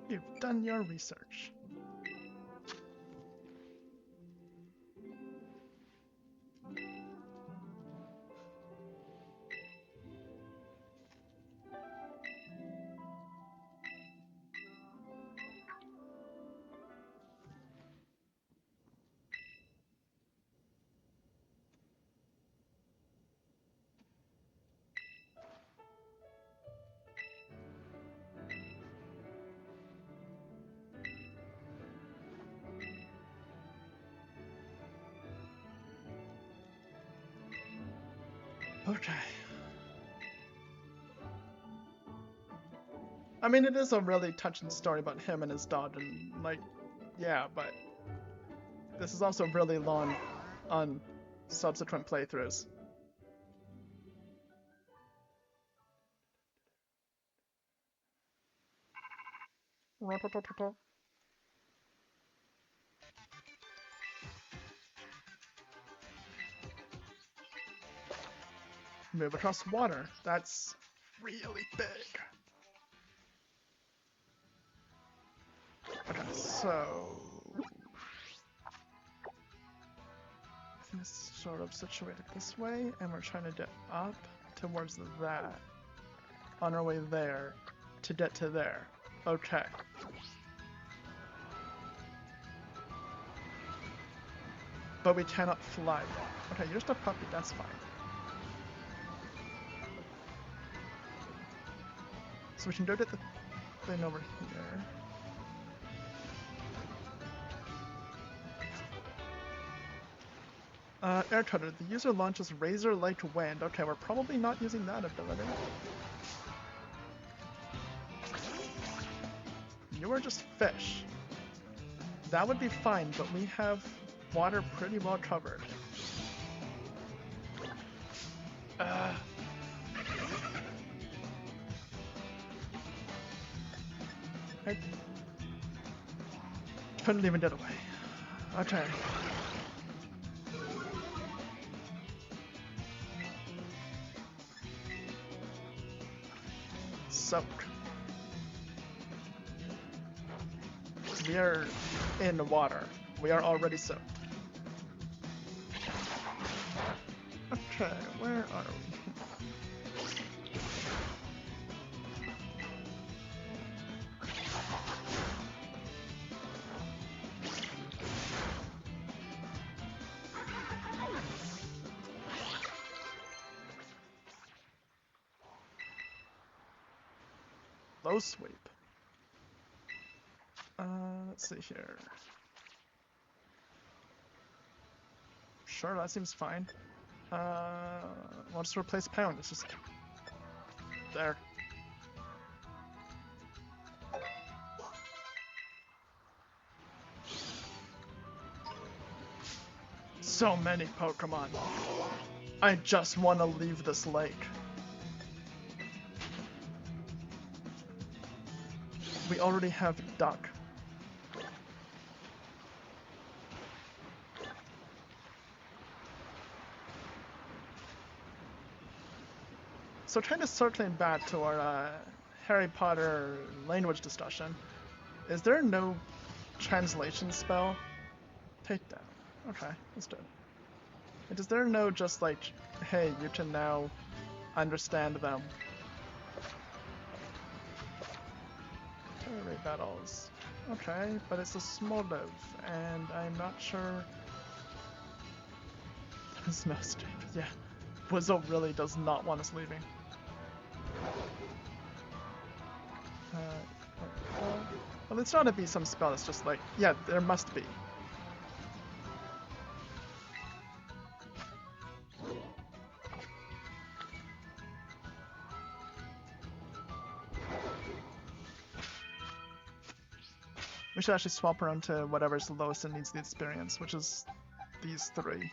You've done your research. Okay. I mean, it is a really touching story about him and his dog, and like, yeah, but this is also really long on subsequent playthroughs. Move across water. That's really big. Okay, so I think it's sort of situated this way, and we're trying to get up towards that on our way there to get to there. Okay. But we cannot fly yet. Okay, you're just a puppy, that's fine. So we can go get the thing over here. Air cutter. The user launches razor-like wind. Okay, we're probably not using that ability. You are just fish. That would be fine, but we have water pretty well covered. I couldn't even get away. Okay. Soak. We are in the water. We are already soaked. Okay, where are we? Low sweep. Let's see here. Sure, that seems fine. We'll just replace pound. It's just there. So many Pokemon. I just want to leave this lake. We already have duck. So kind of circling back to our Harry Potter language discussion, is there no translation spell? Takedown. Okay, let's do it. And is there no just like, hey, you can now understand them? Terror battles. Okay, but it's a small dove, and I'm not sure. There's no stream. Yeah, Wizzo really does not want us leaving. Well, it's not to be some spell, it's just like, yeah, there must be. We should actually swap around to whatever's the lowest and needs the experience, which is these three.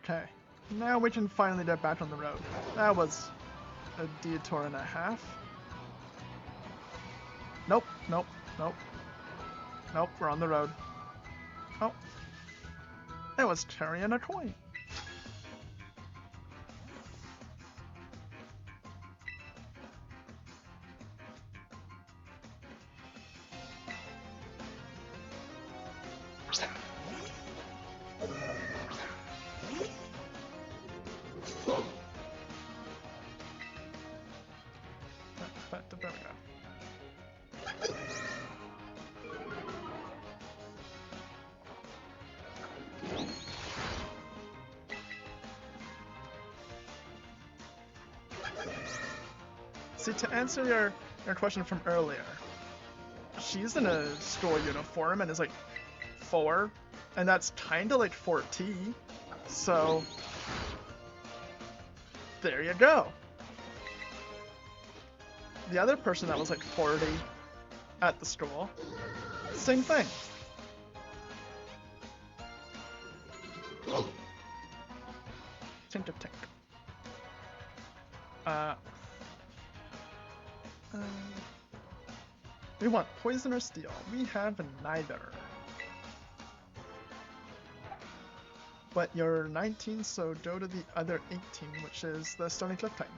Okay, now we can finally get back on the road. That was a detour and a half. Nope, nope, nope. Nope, we're on the road. Oh, it was carrying a coin. There we go. See, to answer your question from earlier, she's in a school uniform and is like 4, and that's kinda like 4T, so there you go. The other person that was like 40 at the school, same thing. Tink to tink. We want poison or steel. We have neither. But you're 19, so go to the other 18, which is the Stony Cliff Titan.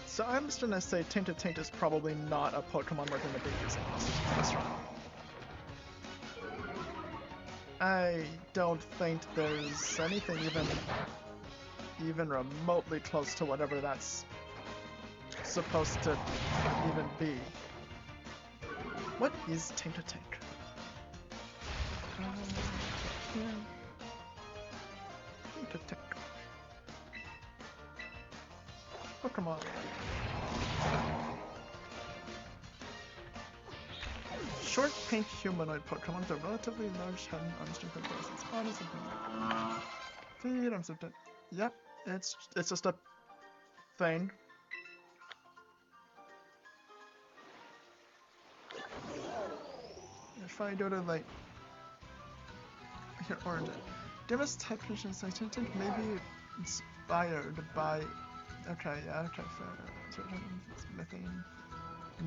So I'm just gonna say Tainted Taint is probably not a Pokemon we're gonna be using this run. I don't think there's anything even remotely close to whatever that's supposed to even be. What is Tainted Taint? Tainted Taint. Pokemon. Short pink humanoid Pokemon with a relatively large head and unrestricted presence. Honest and feed, I'm certain. Yep, it's just a thing. If I go to like here, origin. Demon's type position sentient may be inspired by. Okay, yeah, okay, fair. Smithing.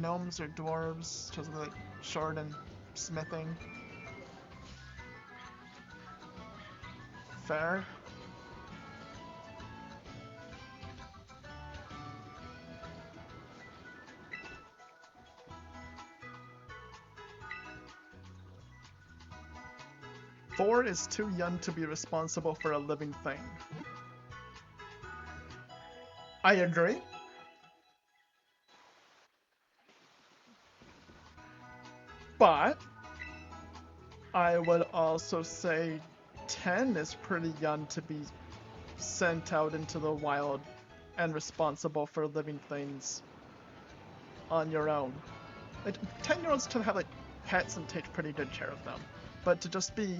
Gnomes or dwarves, just like short and smithing. Fair. Four is too young to be responsible for a living thing. I agree. But I would also say 10 is pretty young to be sent out into the wild and responsible for living things on your own. Like, 10-year-olds tend to have like pets and take pretty good care of them. But to just be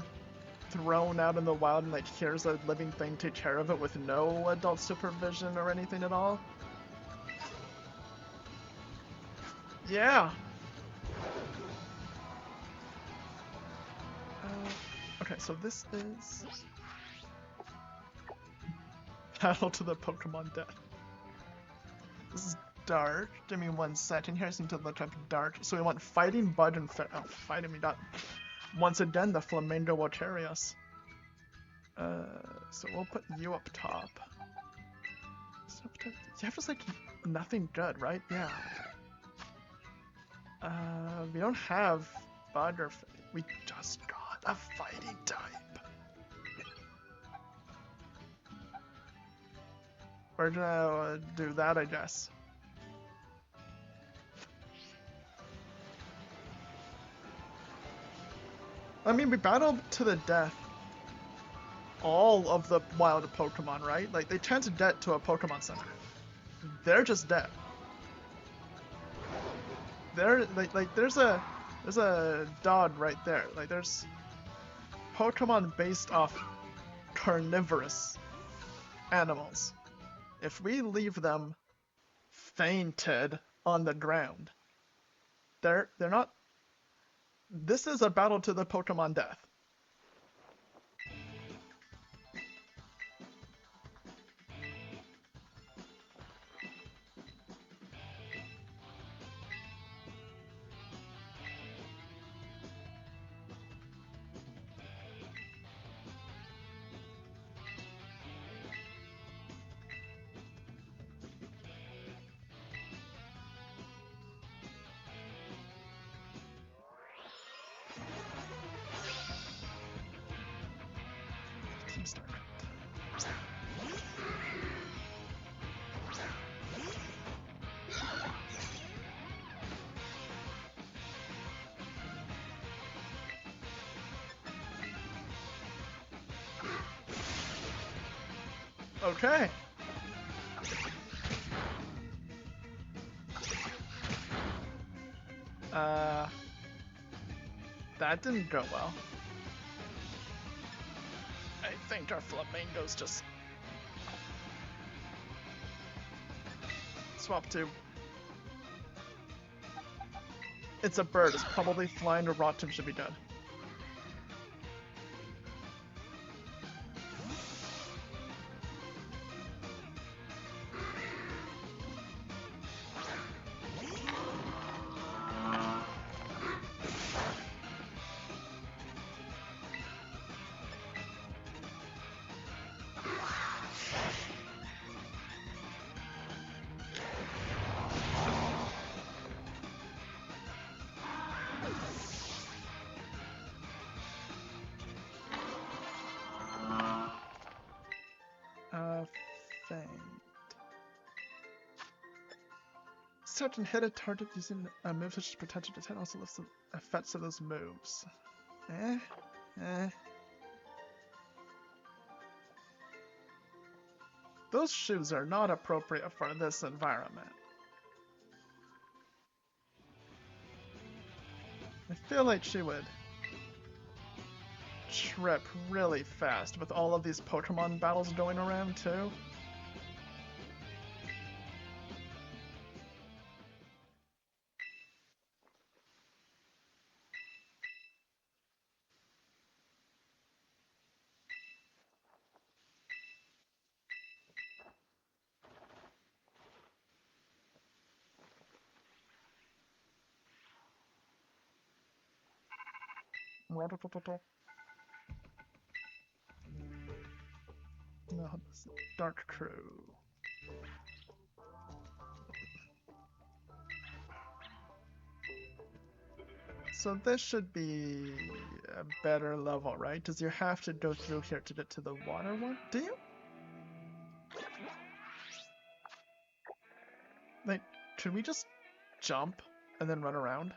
thrown out in the wild and like here's a living thing, take care of it with no adult supervision or anything at all. Yeah. Okay, so this is Battle to the Pokemon Death. This is dark. Give me 1 second here. I seem to look up dark. So we want fighting, bud, and fighting me not. Once again, the flamingo will carry us. So we'll put you up top. You have just like nothing good, right? Yeah. We don't have bug or we just got a fighting type. We're gonna do that, I guess. I mean, we battled to the death all of the wild Pokemon, right? Like, they tend to dead to a Pokemon Center. They're just dead. They're like there's a dog right there. Like, there's Pokemon based off carnivorous animals. If we leave them fainted on the ground, they're not. This is a battle to the Pokemon death. Team Starcraft. Okay. That didn't go well. I think our flamingos just swap to. It's a bird. It's probably flying to Rotten. Should be dead. Faint. Start and hit a target using a move such as potential to 10 also lifts the effects of those moves. Those shoes are not appropriate for this environment. I feel like she would trip really fast with all of these Pokemon battles going around too. No, this is Dark Crew. So this should be a better level, right? Does you have to go through here to get to the water one? Do you? Like, should we just jump and then run around?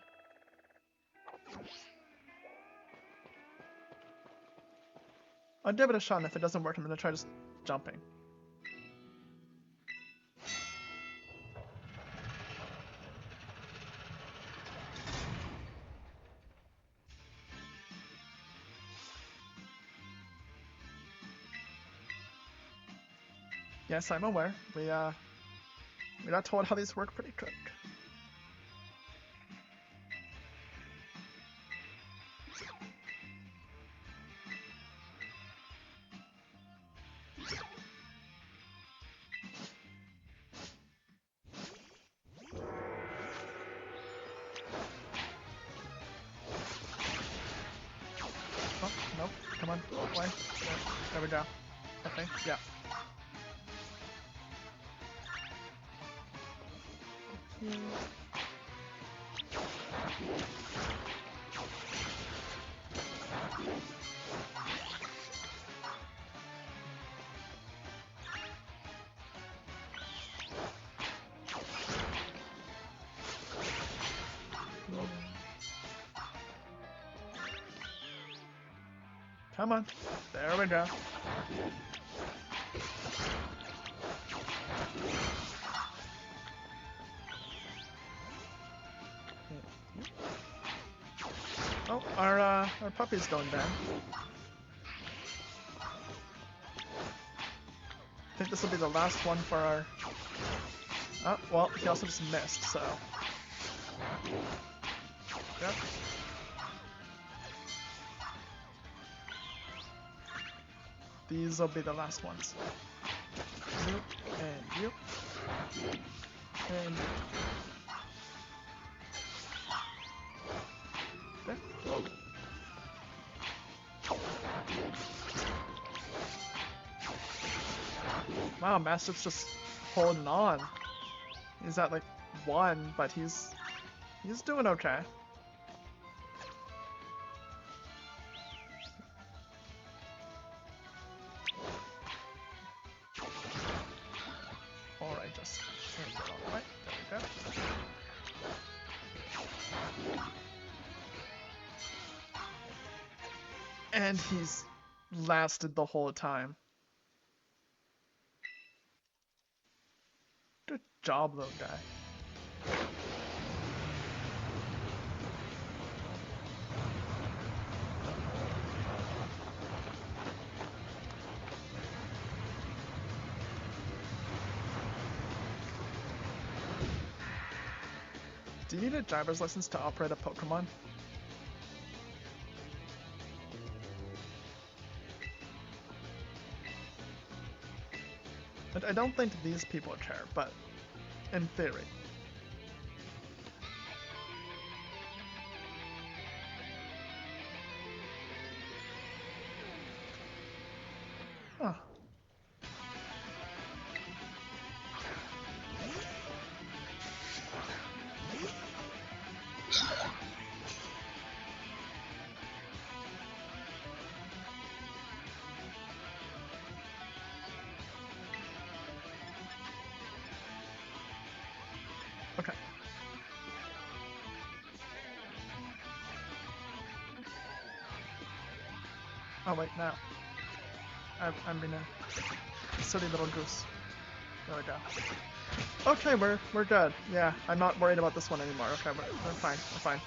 I'll give it a shot, and if it doesn't work, I'm gonna try just jumping. Yes, I'm aware. We got told how these work pretty quick. Oh, nope. Come on, away. There we go. I think, yeah. Come on. There we go. Oh, our puppy's going down. I think this will be the last one for our... Oh, well, he also just missed, so... Yep. These will be the last ones. You, and you. And... There. Wow, Mastiff's just holding on. He's at like 1, but he's doing okay. Alright, just turn it all the way. There we go. And he's lasted the whole time. Good job, little guy. Do you need a driver's license to operate a Pokemon? I don't think these people care, but in theory. Huh. Okay. Oh wait, now. I'm being a silly little goose. There we go. Okay, we're good. Yeah, I'm not worried about this one anymore. Okay, we're fine. We're fine.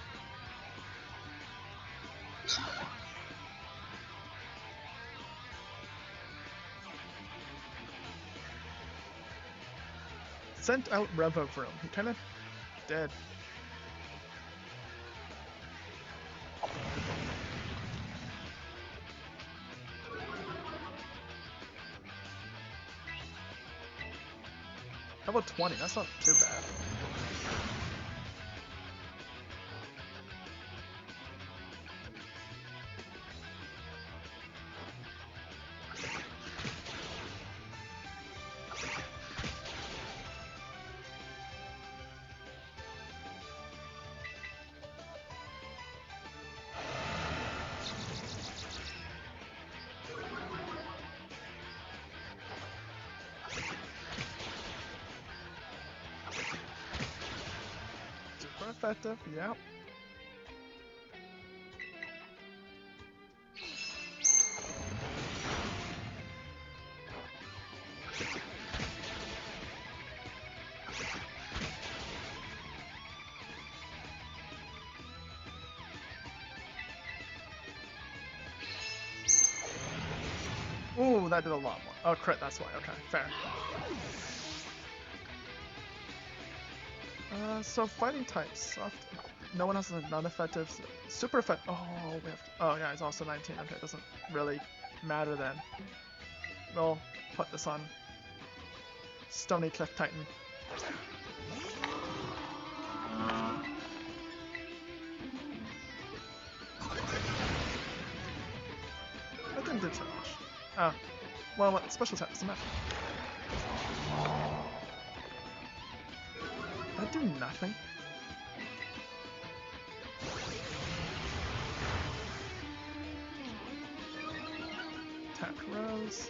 Sent out Revovroom. He kind of did. Level 20, that's not too bad. effective, yep. Ooh, that did a lot more. Oh, crit, that's why. Okay, fair. So fighting types. No one has a non-effective. Super effective. Oh, we have. Oh, yeah, it's also 19. Okay, it doesn't really matter then. We'll put this on Stony Cliff Titan. That didn't do too much. Oh. Well, what special attack doesn't matter. That do nothing. Attack Rose.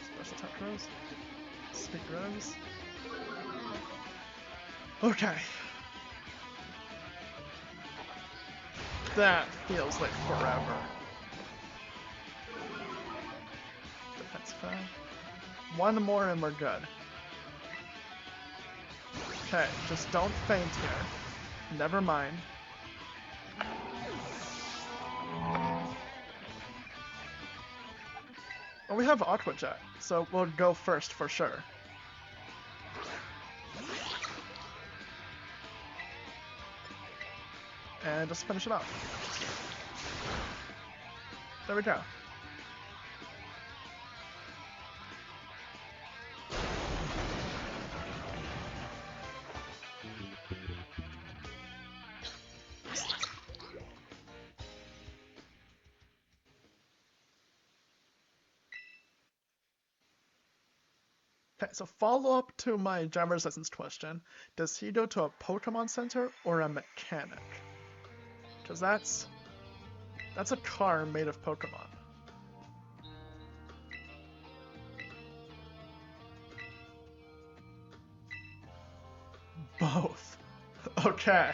Special attack Rose. Speak Rose. Okay. That feels like forever. Defense 5. One more and we're good. Okay, just don't faint here. Never mind. Well, we have Aqua Jet, so we'll go first for sure. And just finish it off. There we go. Okay, so follow up to my Jam Resistance question. Does he go to a Pokemon Center or a mechanic? Because that's a car made of Pokemon. Both. Okay.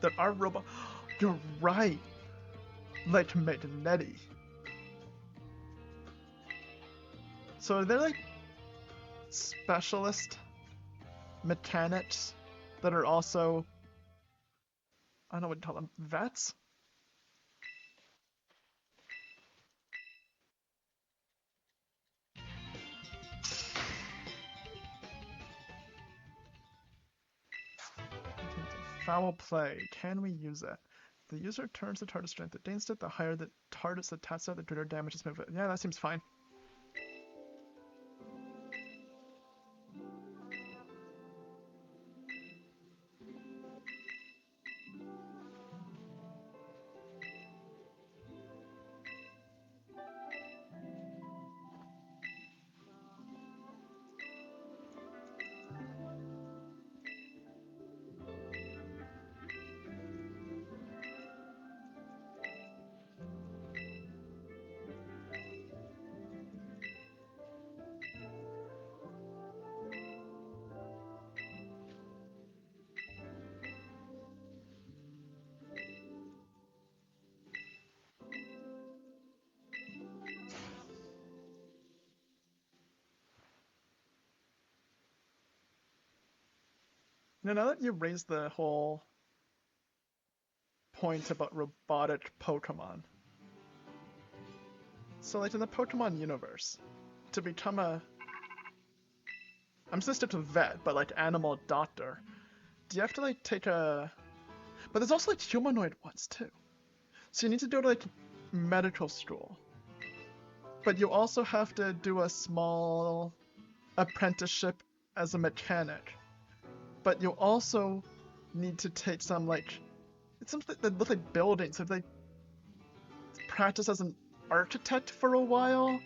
There are robots. You're right. Like Magnetti. So are there like specialist mechanics that are also, I don't know what you call them, vets? Foul play. Can we use it? The user turns the target strength against it. The higher the target's attack stat, the greater damage is moved. Yeah, that seems fine. Now that you raised the whole point about robotic Pokemon, so like in the Pokemon universe, to become a, I'm supposed to stick to vet, but like animal doctor, do you have to like take a, but there's also like humanoid ones too. So you need to go to like medical school, but you also have to do a small apprenticeship as a mechanic. But you also need to take some like, it's something that look like buildings. So if they practice as an architect for a while,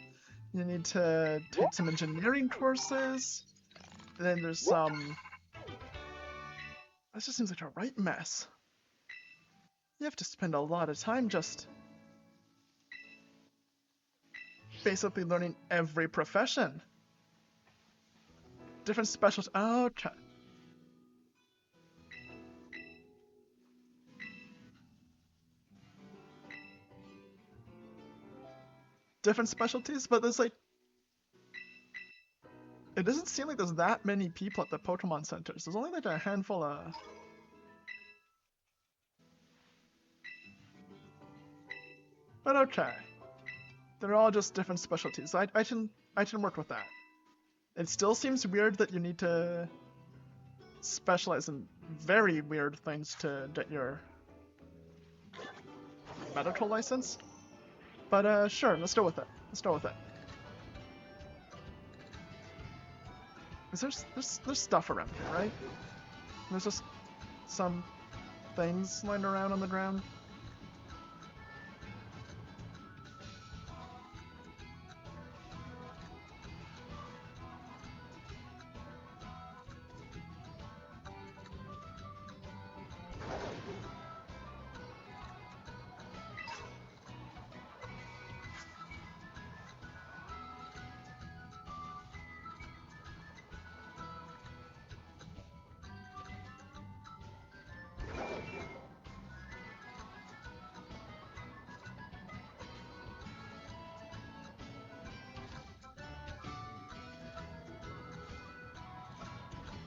you need to take some engineering courses. And then there's some. That just seems like a right mess. You have to spend a lot of time just. basically learning every profession. Different specials. Oh, different specialties, but there's like, it doesn't seem like there's that many people at the Pokemon centers. There's only like a handful of. But okay, they're all just different specialties. I can work with that. It still seems weird that you need to specialize in very weird things to get your medical license. But sure, let's go with it. Let's go with it. There's stuff around here, right? There's just some things lying around on the ground.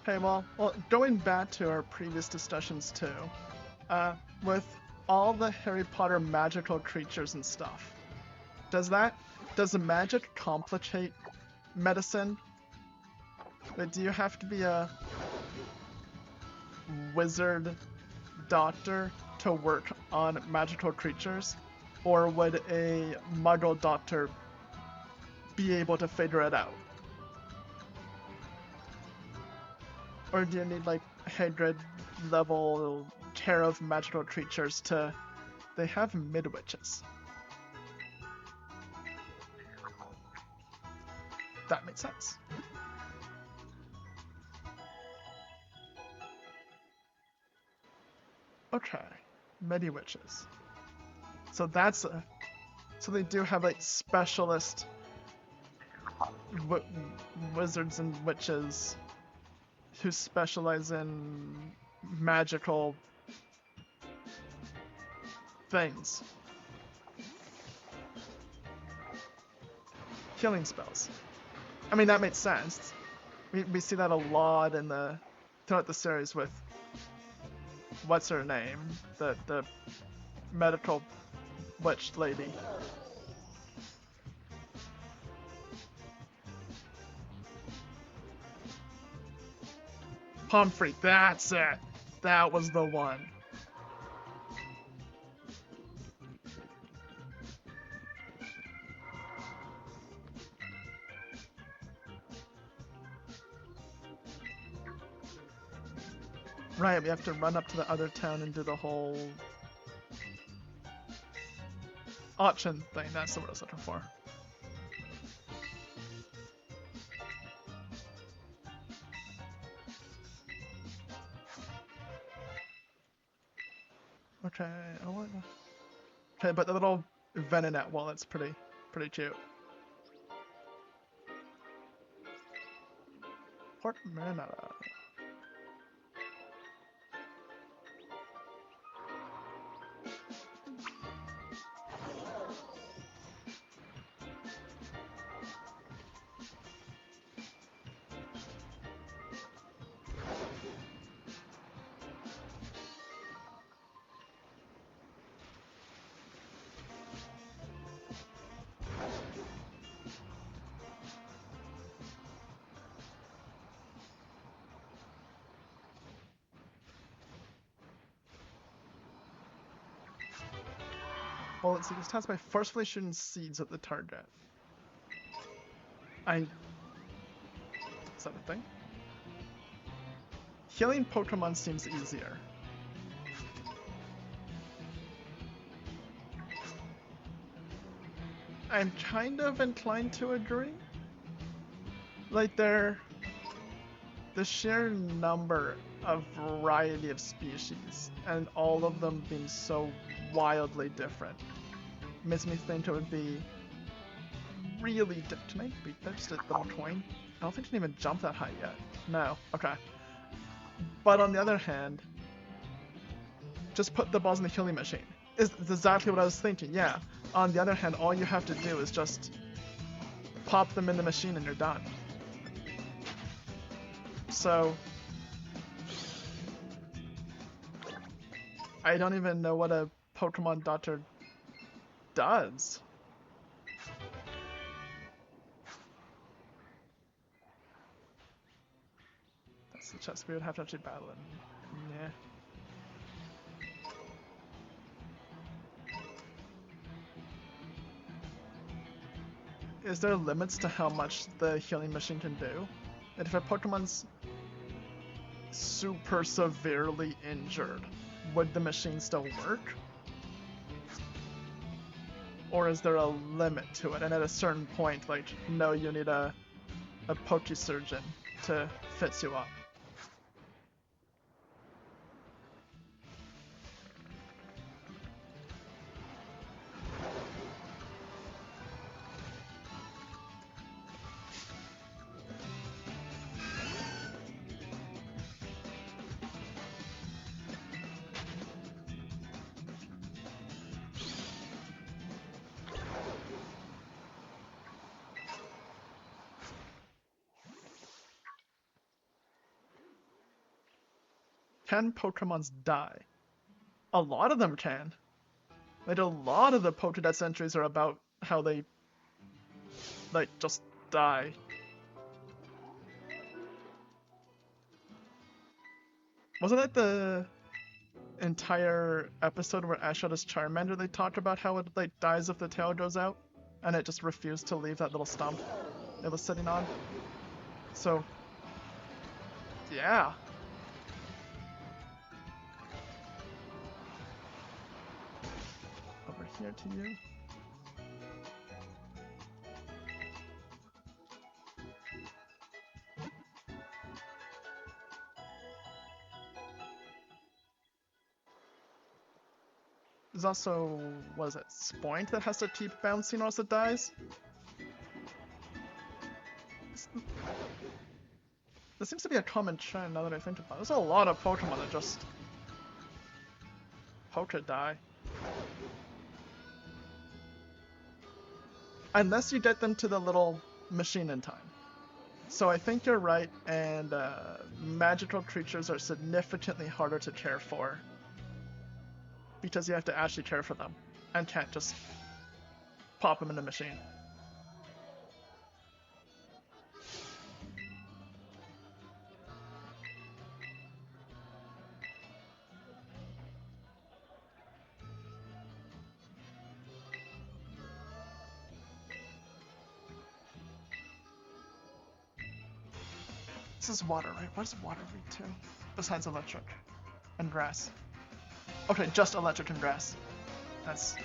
Okay, well, going back to our previous discussions too, with all the Harry Potter magical creatures and stuff, does the magic complicate medicine? Like, do you have to be a wizard doctor to work on magical creatures? Or would a muggle doctor be able to figure it out? Or do you need like Hagrid level care of magical creatures to... They have midwitches. That makes sense. Okay, Mediwitches. So that's so they do have like specialist wizards and witches who specialize in magical things. Healing spells. I mean, that makes sense. We see that a lot in throughout the series with what's her name? The medical witch lady. Pomfrey, that's it! That was the one. Right, we have to run up to the other town and do the whole auction thing. That's the word I was looking for. Okay, okay, but the little Venonat wallet's pretty cute. Port Marinata. Well, let's see, this task by forcefully shooting seeds at the target. Is that a thing? Healing Pokemon seems easier. I'm kind of inclined to agree. Like, the sheer number of variety of species, and all of them being so wildly different, makes me think it would be really... Can I beat that? Just a little coin? I don't think I can even jump that high yet. No. Okay. But on the other hand, just put the balls in the healing machine. Is exactly what I was thinking, yeah. On the other hand, all you have to do is just pop them in the machine and you're done. So... I don't even know what a Pokemon Doctor does. That's the chest. We would have to actually battle him. Yeah. Is there limits to how much the healing machine can do? And if a Pokemon's super severely injured, would the machine still work? Or is there a limit to it? And at a certain point, like, no, you need a Pokesurgeon to fix you up. Can Pokemons die? A lot of them can. Like, a lot of the Pokédex entries are about how they, like, just die. Wasn't that the entire episode where Ash shot his Charmander? They talked about how it, like, dies if the tail goes out, and it just refused to leave that little stump it was sitting on. So, yeah. Over here to you. There's also, what is it, Spoint that has to keep bouncing or else it dies? This seems to be a common trend now that I think about it. There's a lot of Pokemon that just die. Unless you get them to the little machine in time. So I think you're right, and magical creatures are significantly harder to care for. Because you have to actually care for them, and can't just pop them in the machine. This is water, right? What does water read to? Besides electric and grass. Okay, just electric and grass. That's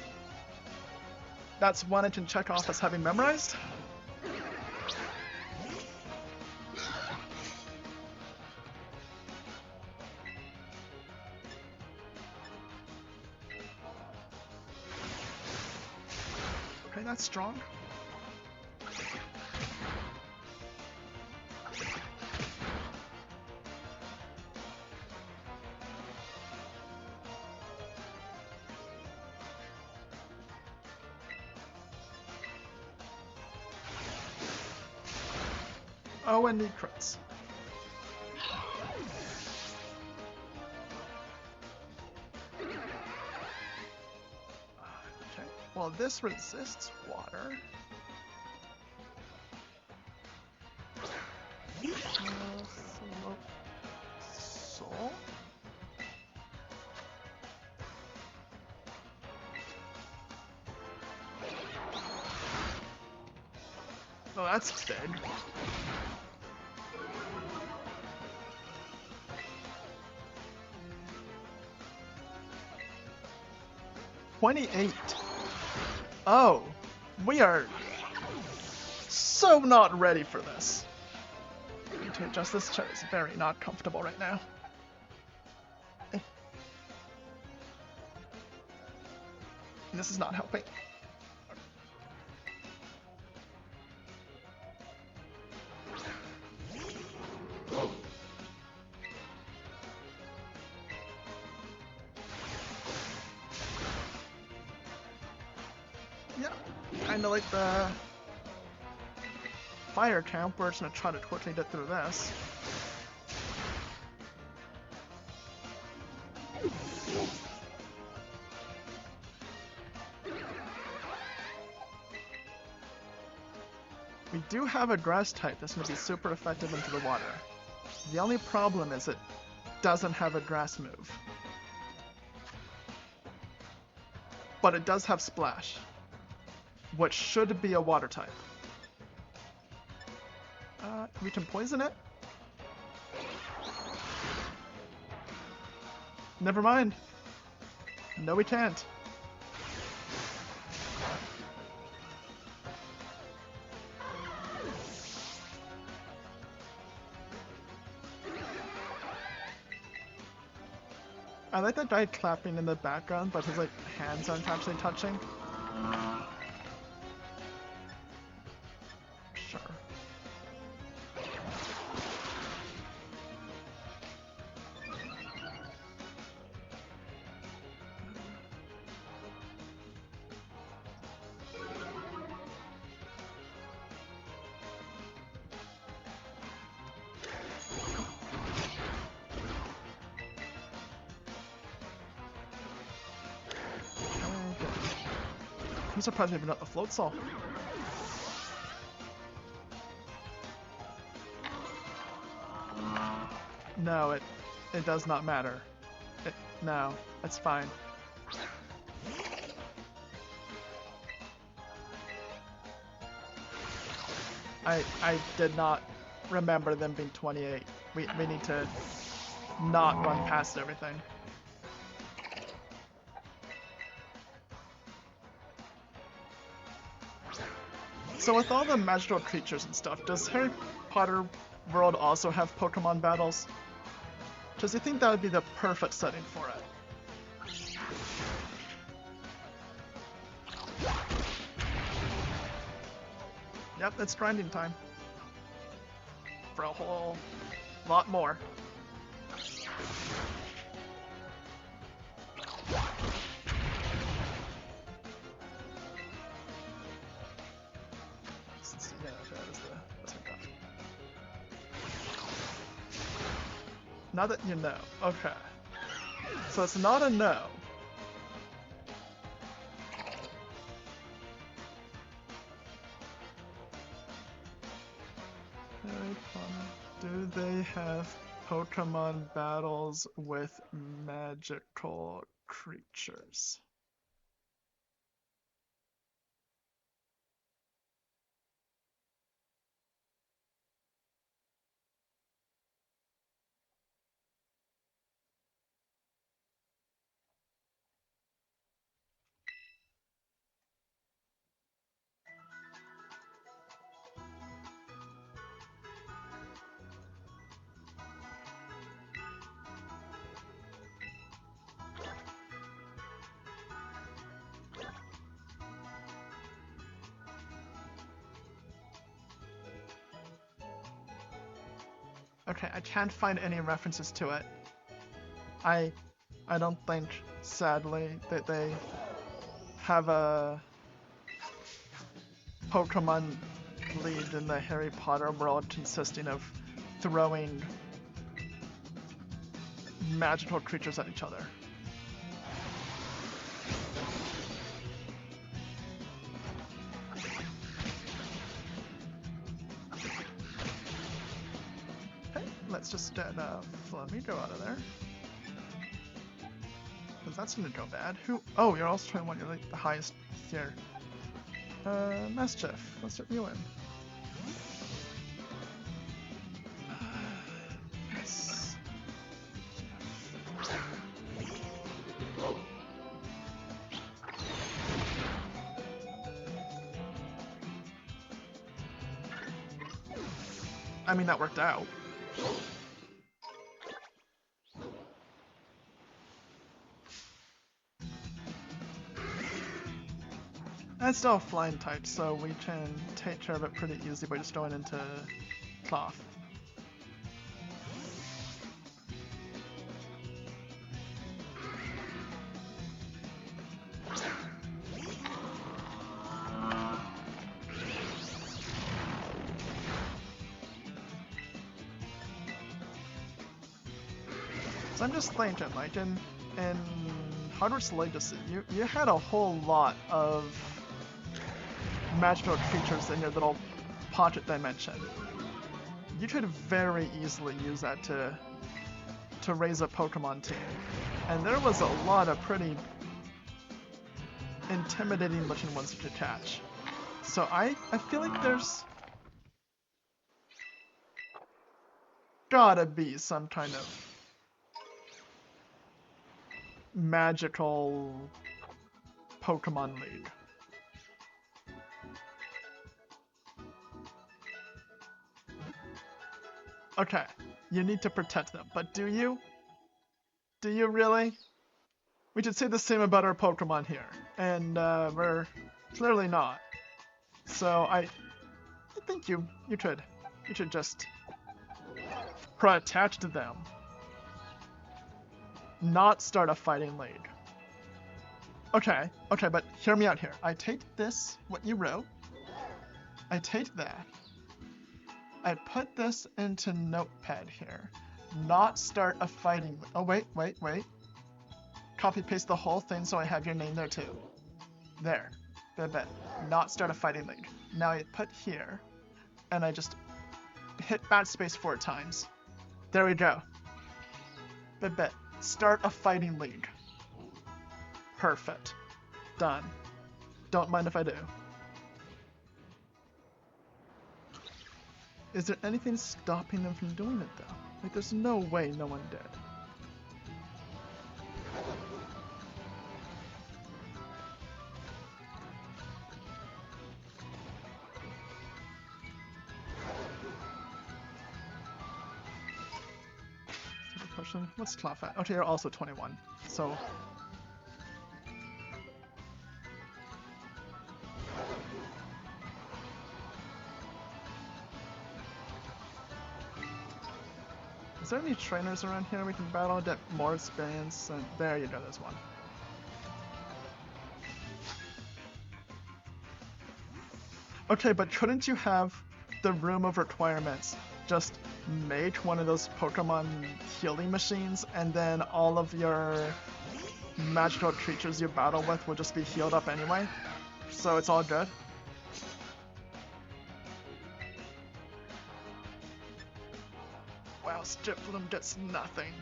one I can check off as having memorized. Okay, that's strong. Oh, and need crits. Okay, well this resists water. Soul? Oh, that's big. $28. Oh, we are so not ready for this. I need to adjust this chair. It's very not comfortable right now. This is not helping. kinda like the fire camp, we're just gonna try to quickly get through this. We do have a grass type that's gonna be super effective into the water. The only problem is it doesn't have a grass move. But it does have Splash, which should be a water type. We can poison it? Never mind. No, we can't. I like that guy clapping in the background, but his like hands aren't actually touching. Sure. I'm surprised we haven't got the float saw. No, it does not matter. No, it's fine. I did not remember them being 28. We need to not run past everything. So with all the magical creatures and stuff, does Harry Potter World also have Pokemon battles? Because you think that would be the perfect setting for it. Yep, it's grinding time. For a whole lot more. Now that you know. Okay. So it's not a no. Do they have Pokemon battles with magical creatures? Okay, I can't find any references to it. I don't think, sadly, that they have a Pokemon lead in the Harry Potter world consisting of throwing magical creatures at each other. Let's just get Flamingo out of there. Because that's gonna go bad. Who? Oh, you're also trying one. You're like the highest tier. Mischief. Let's get you in. Yes. I mean, that worked out. It's still a flying type, so we can take care of it pretty easily by just going into cloth. So I'm just thinking, like in Hogwarts Legacy, you had a whole lot of magical creatures in your little pocket dimension. You could very easily use that to raise a Pokemon team. And there was a lot of pretty intimidating looking ones you could catch. So I feel like there's gotta be some kind of magical Pokemon League. Okay, you need to protect them, but do you? Do you really? We should say the same about our Pokemon here, and we're clearly not. So I think you should just protect them, not start a fighting league. Okay, but hear me out here. I take this, what you wrote. I take that. I put this into Notepad here. Not start a fighting. Oh wait. Copy paste the whole thing so I have your name there too. There. Bet. Not start a fighting league. Now I put here, and I just hit backspace 4 times. There we go. Bet. Start a fighting league. Perfect. Done. Don't mind if I do. Is there anything stopping them from doing it though? Like there's no way no one did. What's Clough at? Okay, you're also 21. So is there any trainers around here we can battle, get more experience? And there you go, there's one. Okay, but couldn't you have the room of requirements just make one of those Pokemon healing machines, and then all of your magical creatures you battle with will just be healed up anyway? So it's all good? Wow, Striploom gets nothing.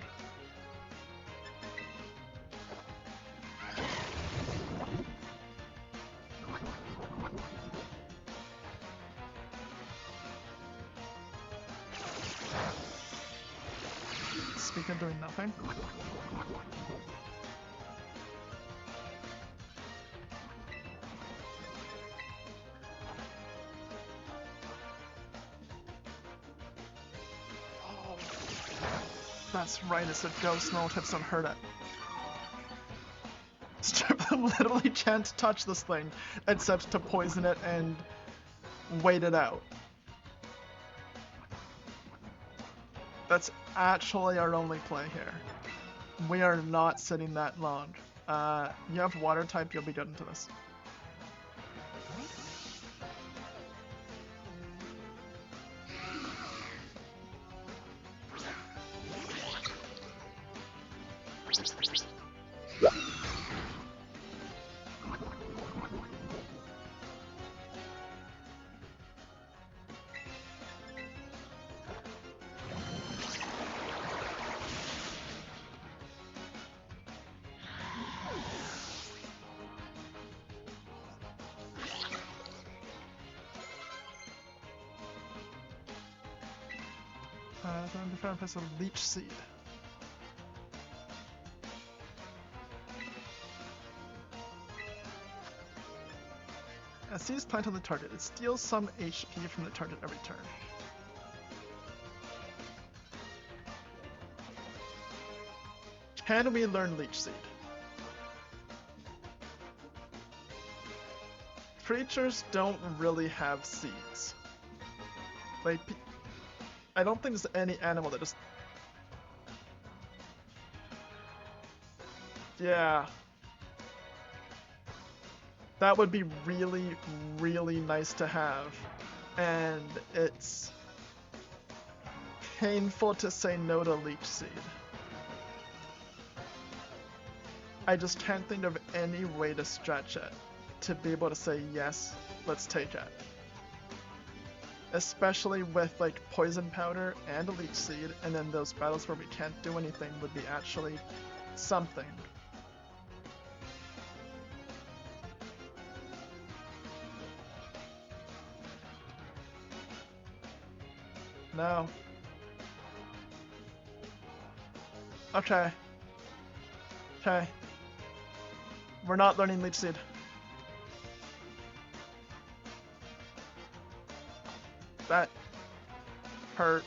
Speaking of doing nothing. Oh, that's right, it's a ghost, no tips don't hurt it. Striploom literally can't touch this thing except to poison it and wait it out. That's actually our only play here. We are not sitting that long. You have water type, you'll be good into this. Then the a leech seed. As seeds plant on the target, it steals some HP from the target every turn. Can we learn leech seed? Creatures don't really have seeds. Like, I don't think there's any animal that just... Yeah. That would be really, really nice to have. And it's painful to say no to leech seed. I just can't think of any way to stretch it to be able to say yes, let's take it. Especially with like poison powder and a leech seed, and then those battles where we can't do anything would be actually something. No. Okay. Okay. We're not learning leech seed. That hurt.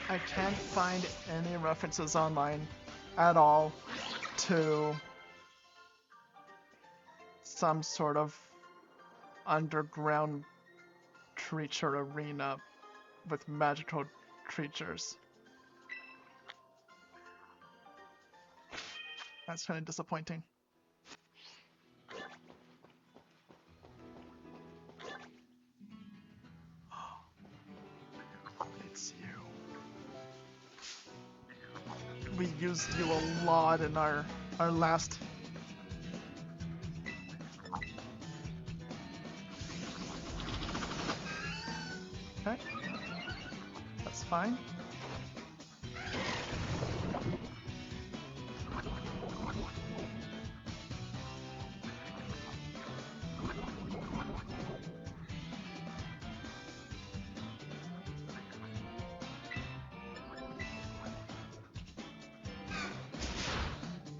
I can't find any references online at all to some sort of underground creature arena with magical creatures. That's kind of disappointing. It's you. We used you a lot in our last. Okay. That's fine.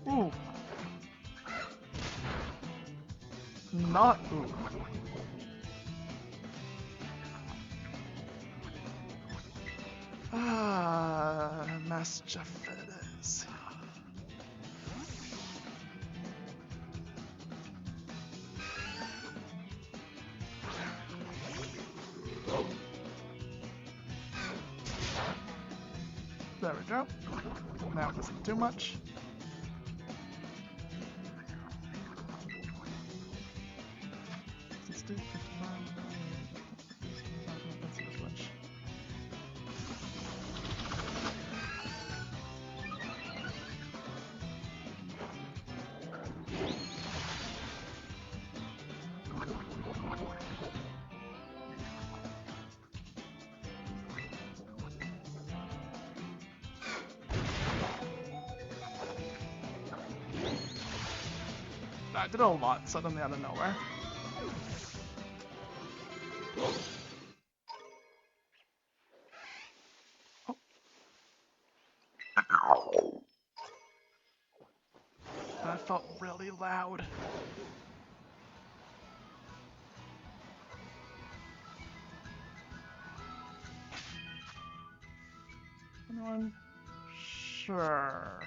Ooh. Not ooh. Mischief it is. There we go. Now it doesn't do much. I did a lot suddenly out of nowhere. Oh. That felt really loud. Anyone? Sure.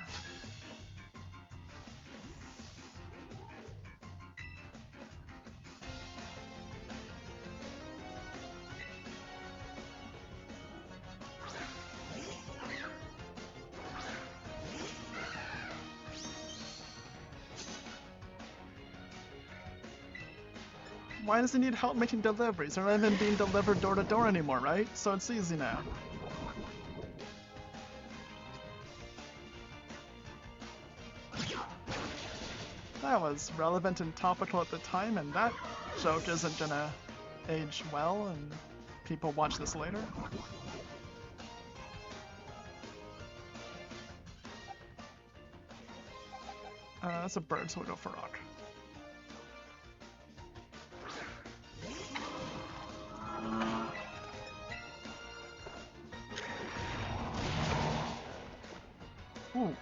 Why does he need help making deliveries? They're not even being delivered door to door anymore, right? So it's easy now. That was relevant and topical at the time, and that joke isn't gonna age well, and people watch this later. That's a bird, so we'll go for rock. Ooh.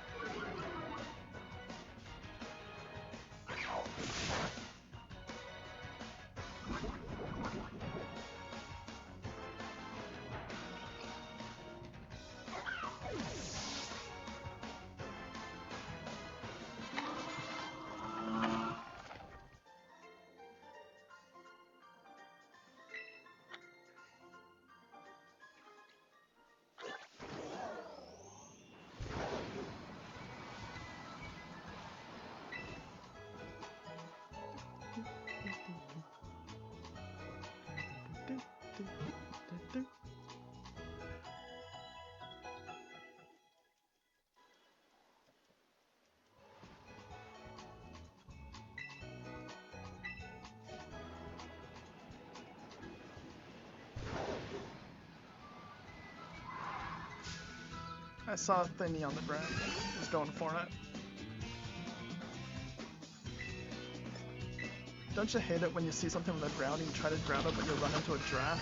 I saw a thingy on the ground. I was going for it. Don't you hate it when you see something on the ground and you try to grab it but you run into a giraffe?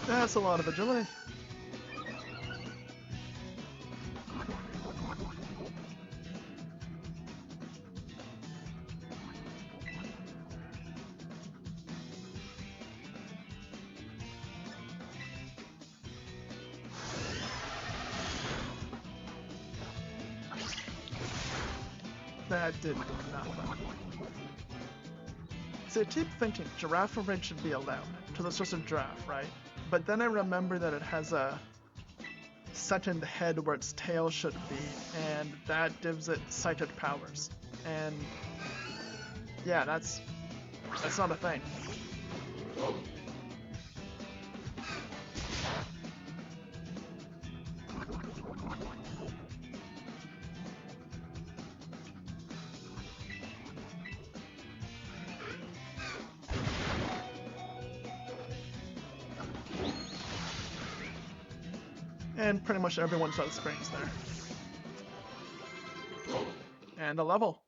That's a lot of agility. That didn't do nothing. See, I keep thinking giraffe rig should be allowed, because it's just a giraffe, right? But then I remember that it has a second head where its tail should be, and that gives it psychic powers. And yeah, that's not a thing. And pretty much everyone's got experience there. And a level.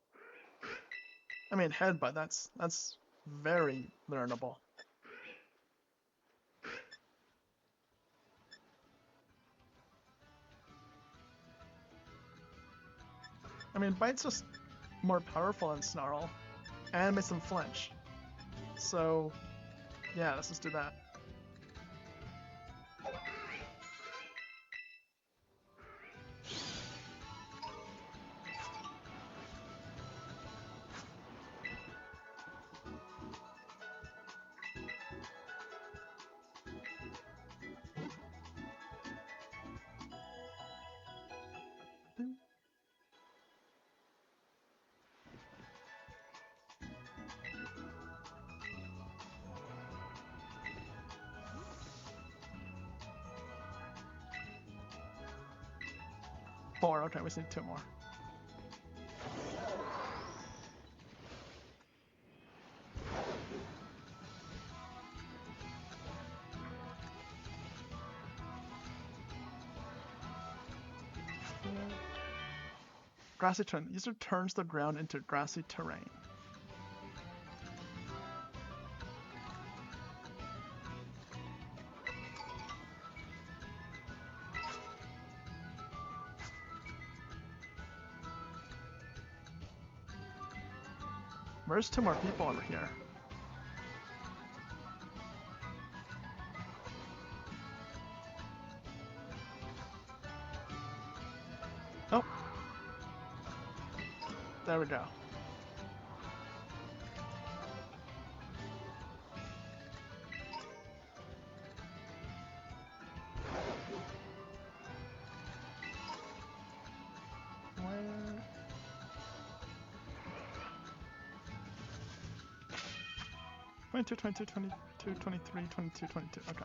I mean, headbutt, that's very learnable. I mean, bite's just more powerful than snarl, and makes them flinch. So, yeah, let's just do that. Four, okay, we just need two more. Grassy terrain. User turns the ground into grassy terrain. Where's two more people over here? Oh. There we go. Where? 22, 22, 22, 23, 22, 22. Okay.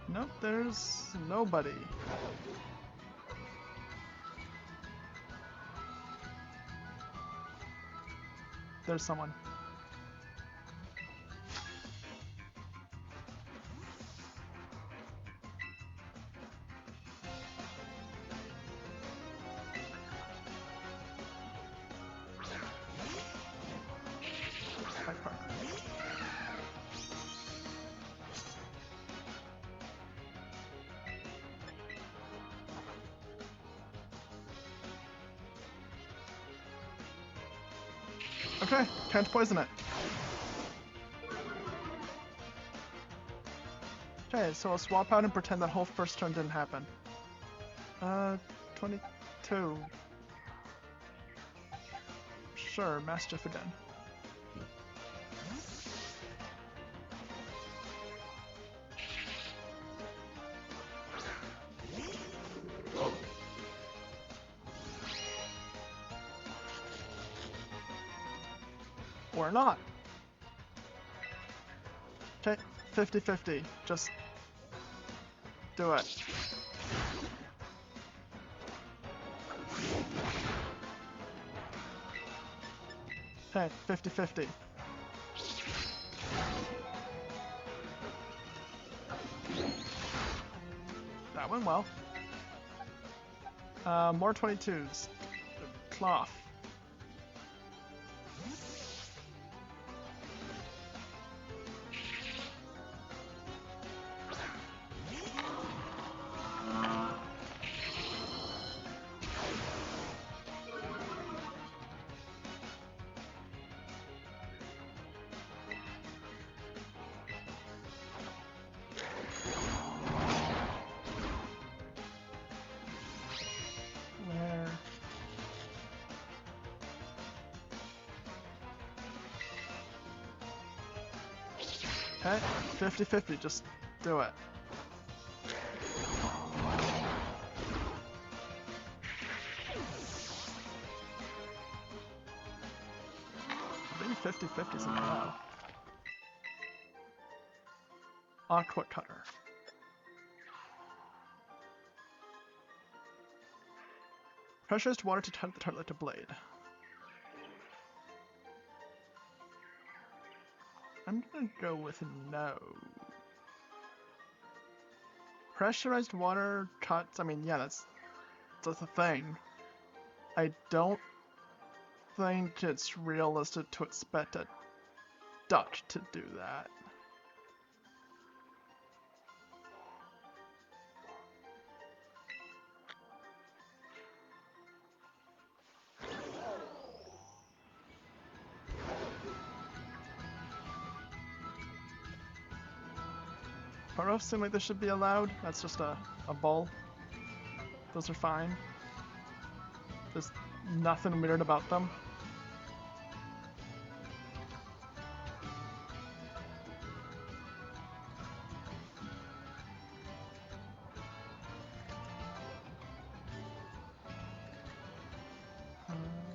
Nope, there's nobody. There's someone. Okay, can't poison it. Okay, so I'll swap out and pretend that whole first turn didn't happen. 22. Sure, Mischief again. Or not. Okay, 50-50. Just do it. Okay, 50-50. That went well. More 22s. Cloth. Where? Okay, 50-50, just do it. I think 50-50 is allowed. Aqua Cutter. Pressurized water to turn the turret to blade. I'm gonna go with no. Pressurized water cuts, I mean, yeah, that's a thing. I don't think it's realistic to expect a duck to do that. Burrows seem like they should be allowed. That's just a bull. Those are fine. There's nothing weird about them.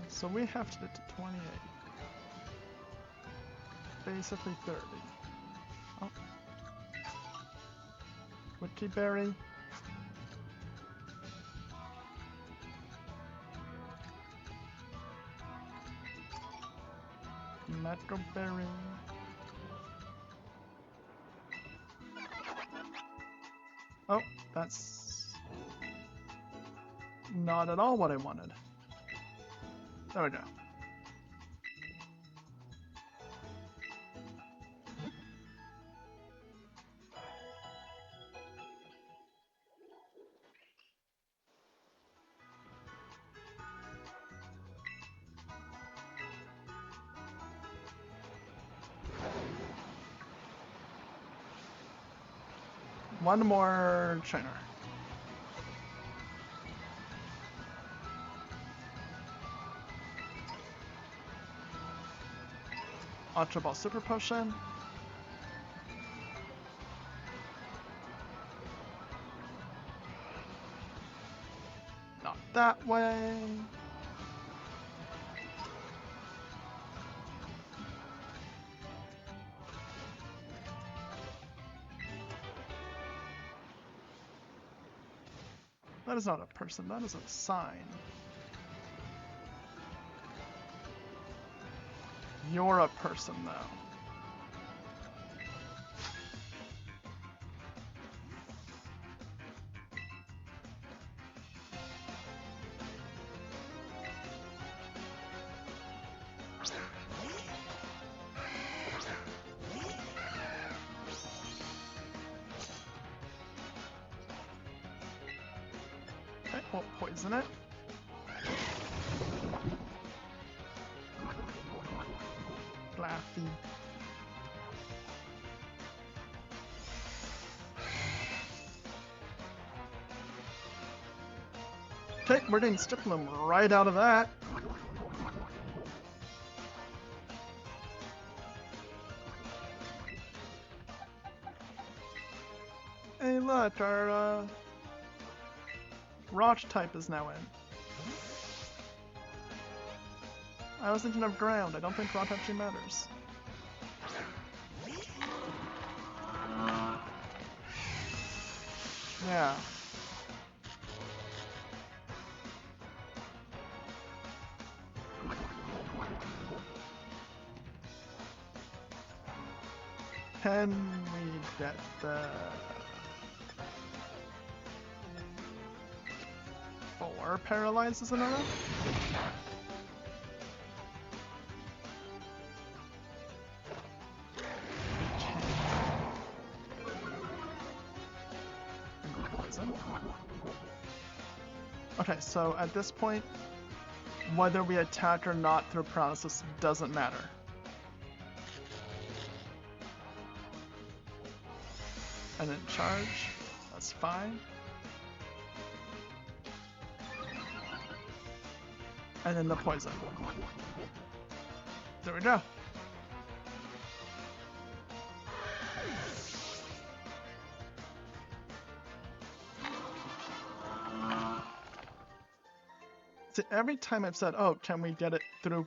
So we have to get to 28. Basically 30. Oh. Witchy Berry. Metro Berry. Oh, that's not at all what I wanted. There we go. One more trainer. Ultra Ball Super Potion. Not that way. That is not a person, that is a sign. You're a person, though. Okay, we'll poison it. Glaffy. Okay, we're getting Stipulum right out of that. look, our rock type is now in. I was thinking of ground. I don't think rock actually matters. Yeah. Can we get the 4 paralyzes in a row? Okay, so at this point, whether we attack or not through paralysis doesn't matter. And then charge, that's fine. And then the poison. There we go. See, every time I've said, oh, can we get it through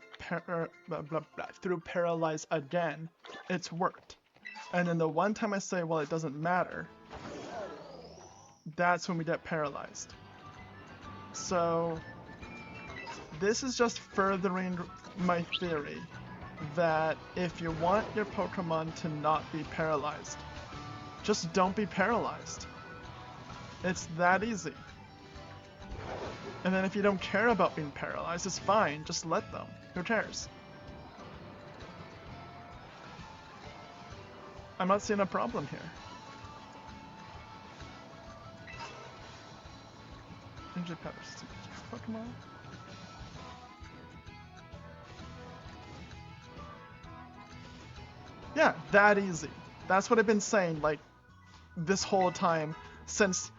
through paralyze again, it's worked. And then the one time I say, well, it doesn't matter, that's when we get paralyzed. So this is just furthering my theory that if you want your Pokemon to not be paralyzed, just don't be paralyzed. It's that easy. And then if you don't care about being paralyzed, it's fine, just let them. Who cares? I'm not seeing a problem here. Injured Peppers. Pokemon. Yeah, that easy. That's what I've been saying, like, this whole time, since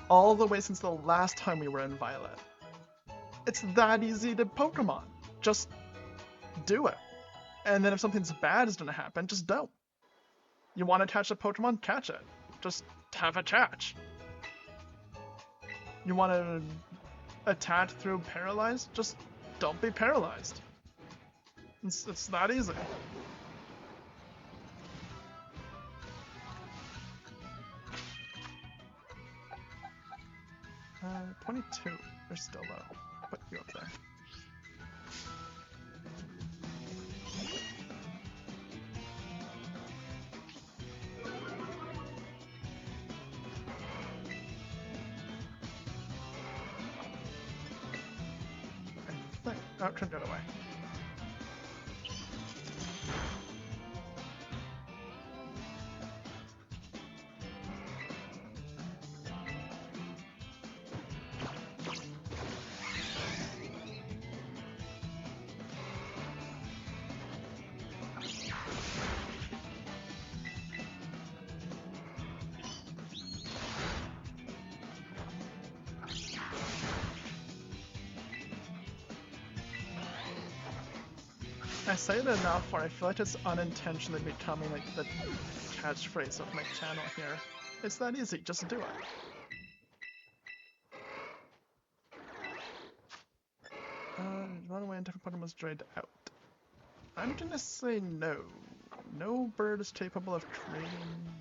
all the way since the last time we were in Violet. It's that easy to Pokemon. Just do it. And then if something's bad is gonna happen, just don't. You want to catch a Pokemon? Catch it. Just have a catch. You want to attack through paralyzed? Just don't be paralyzed. It's that easy. 22. They're still low. Put you up there. Oh, turned the other way. I say it enough where I feel like it's unintentionally becoming like the catchphrase of my channel here. It's that easy, just do it. Run away until Pokemon was drained out. I'm gonna say no. No bird is capable of creating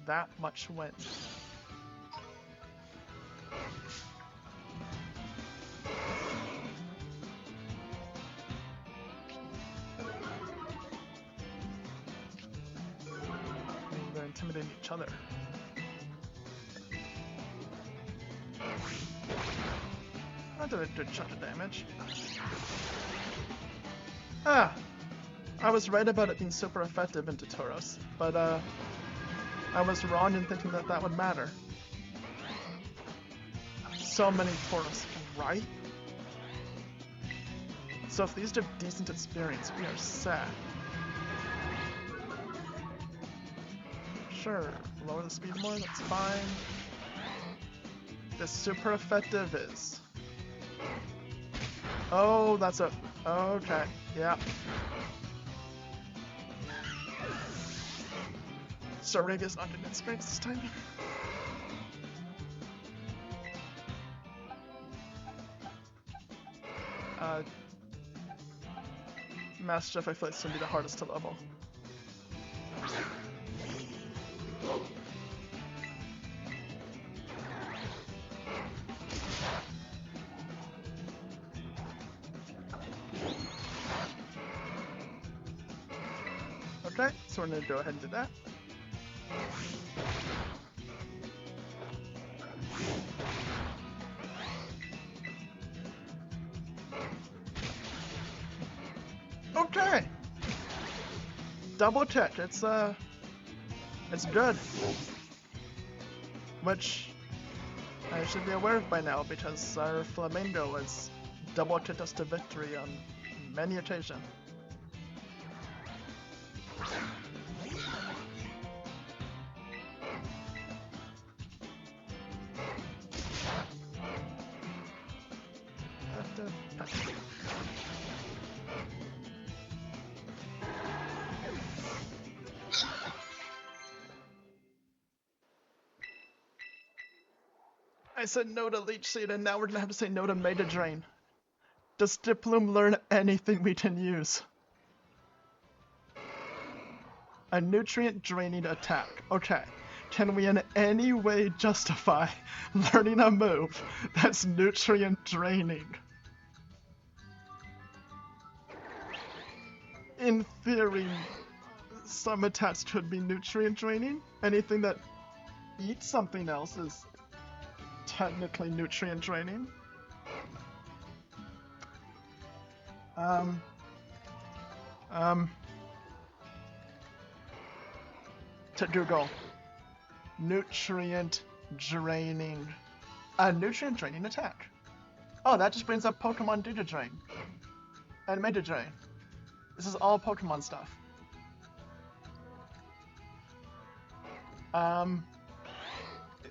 that much wind. They're intimidating each other. That did a good chunk of damage. Ah! I was right about it being super effective into Tauros, but I was wrong in thinking that that would matter. So many Tauros, right? So if these have decent experience, we are set. Sure, lower the speed more, that's fine. This super effective is... Oh, that's a... Okay, yeah. So Ravia's not getting its strength this time. Master, I feel it's gonna be the hardest to level. Okay, so we're gonna go ahead and do that. Okay. Double tick. It's good. Which I should be aware of by now because our Flamingo has double ticked us to victory on many occasions. I said no to Leech Seed, and now we're gonna have to say no to Meta Drain. Does Diploom learn anything we can use? A nutrient draining attack. Okay. Can we in any way justify learning a move that's nutrient draining? In theory, some attacks could be nutrient draining. Anything that eats something else is technically nutrient draining. To Google. Nutrient draining. A nutrient draining attack. Oh, that just brings up Pokemon Data Drain. And Meta Drain. This is all Pokemon stuff.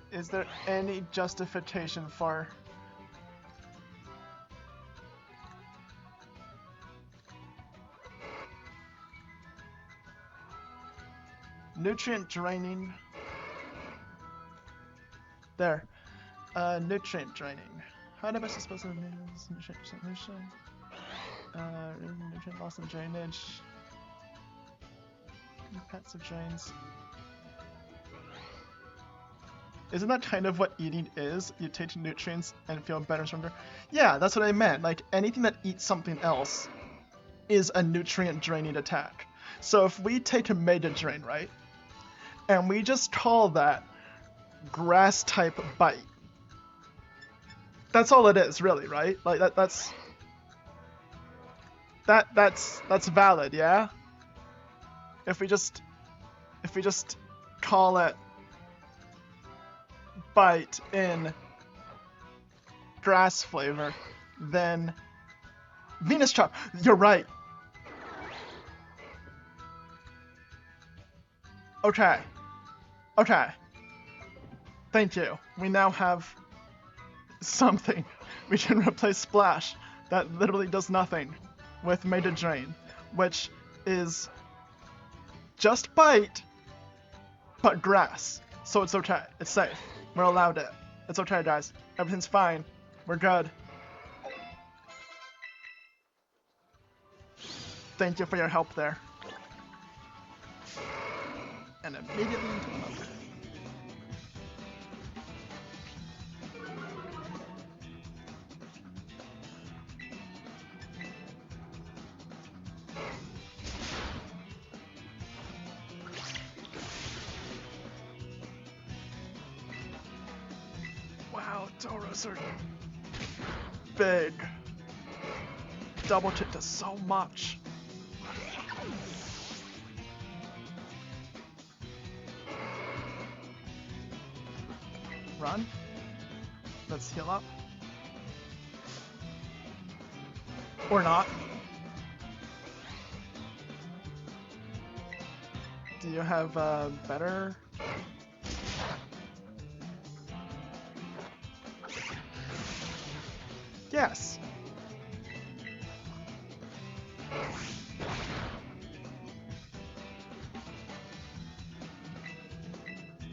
Is there any justification for nutrient draining? There. Nutrient draining. How do I suppose to use nutrient solution? Nutrient loss and drainage. Pets of drains. Isn't that kind of what eating is? You take nutrients and feel better and stronger? Yeah, that's what I meant. Like, anything that eats something else is a nutrient draining attack. So if we take a Mega Drain, right? And we just call that grass type bite. That's all it is, really, right? Like that's valid, yeah? If we just call it bite in grass flavor, then Venus Chop, you're right. Okay. Okay. Thank you. We now have something. We can replace Splash that literally does nothing with Meta Drain, which is just bite, but grass. So it's okay. It's safe. We're allowed it. It's okay, guys. Everything's fine. We're good. Thank you for your help there. And immediately into the motor. Wow, Tauros are big. Double tick does so much. Run. Let's heal up. Or not. Do you have better? Yes.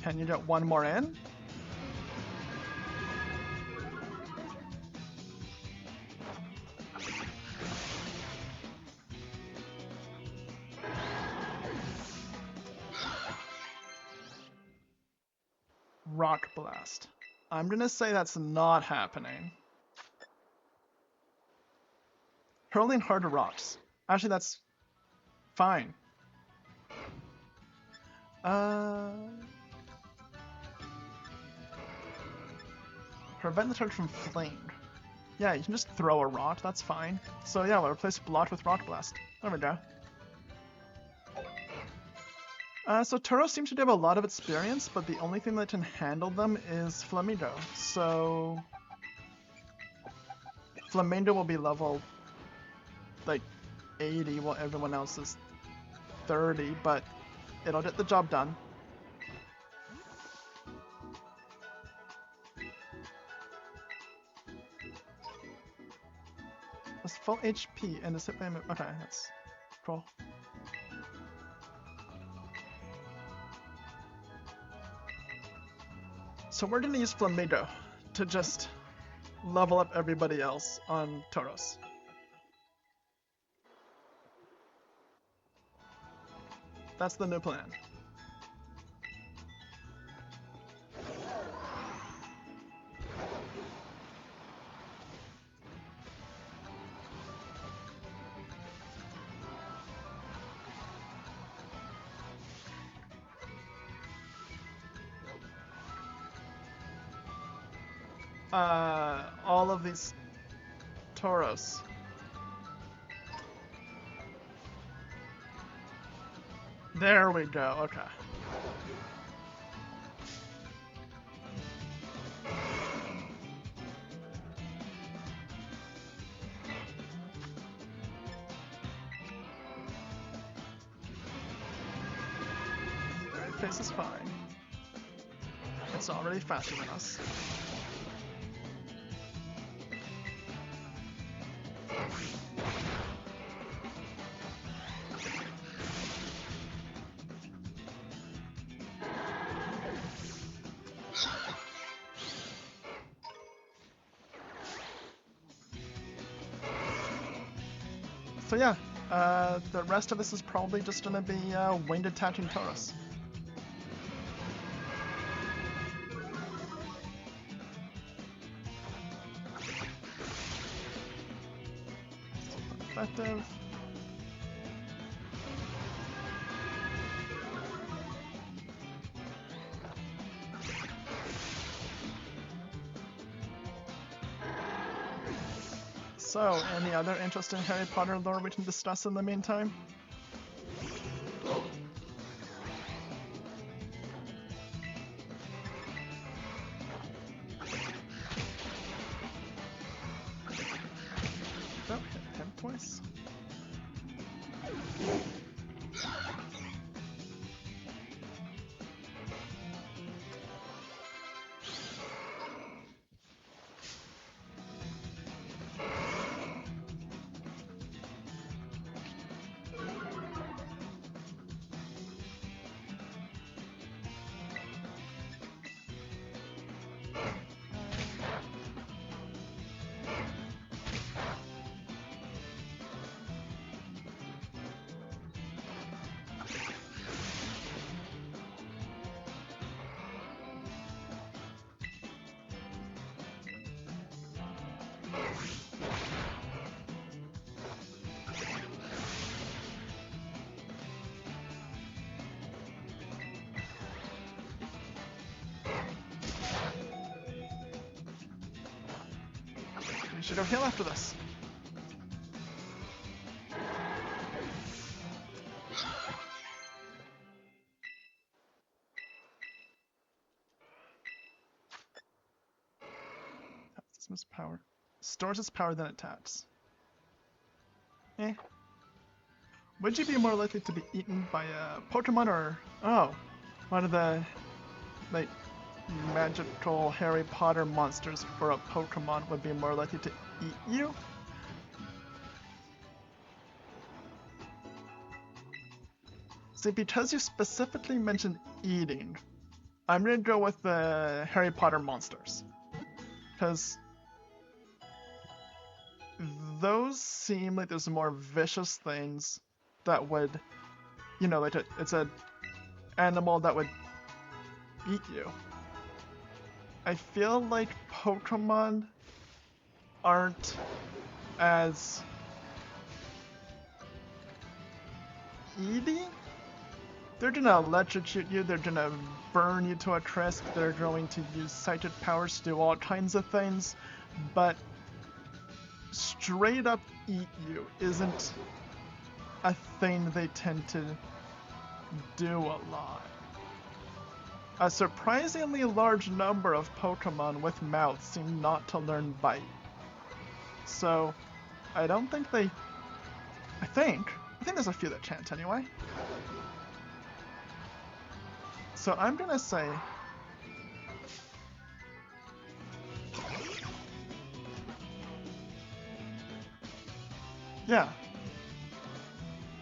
Can you get one more in? Rock Blast. I'm gonna say that's not happening. Hurling harder rocks. Actually, that's fine. Prevent the target from flamed. Yeah, you can just throw a rock, that's fine. So yeah, we'll replace Blot with Rock Blast. There we go. So Turo seems to have a lot of experience, but the only thing that can handle them is Flamingo. So Flamingo will be level like 80 while everyone else is 30, but it'll get the job done. It's full HP and it's hit by okay, that's cool. So we're gonna use Flamingo to just level up everybody else on Tauros. That's the new plan. All of these Tauros. There we go, okay. Alright, face is fine. It's already faster than us. So yeah, the rest of this is probably just gonna be winged attacking Tauros. Effective. So, any other interesting Harry Potter lore we can discuss in the meantime? Oh, hit him twice. We should go heal after this. Dismiss power. Stores its power, then attacks. Eh. Would you be more likely to be eaten by a Pokemon or... Oh. One of the... like... magical Harry Potter monsters for a Pokemon would be more likely to eat you? See, because you specifically mentioned eating, I'm gonna go with the Harry Potter monsters. Because those seem like there's more vicious things that would, you know, like it's a animal that would eat you. I feel like Pokemon aren't as easy. They're gonna electrocute you, they're gonna burn you to a crisp, they're going to use psychic powers to do all kinds of things, but straight up eat you isn't a thing they tend to do a lot. A surprisingly large number of Pokemon with mouths seem not to learn bite. So, I don't think they... I think there's a few that can't anyway. So I'm gonna say... Yeah.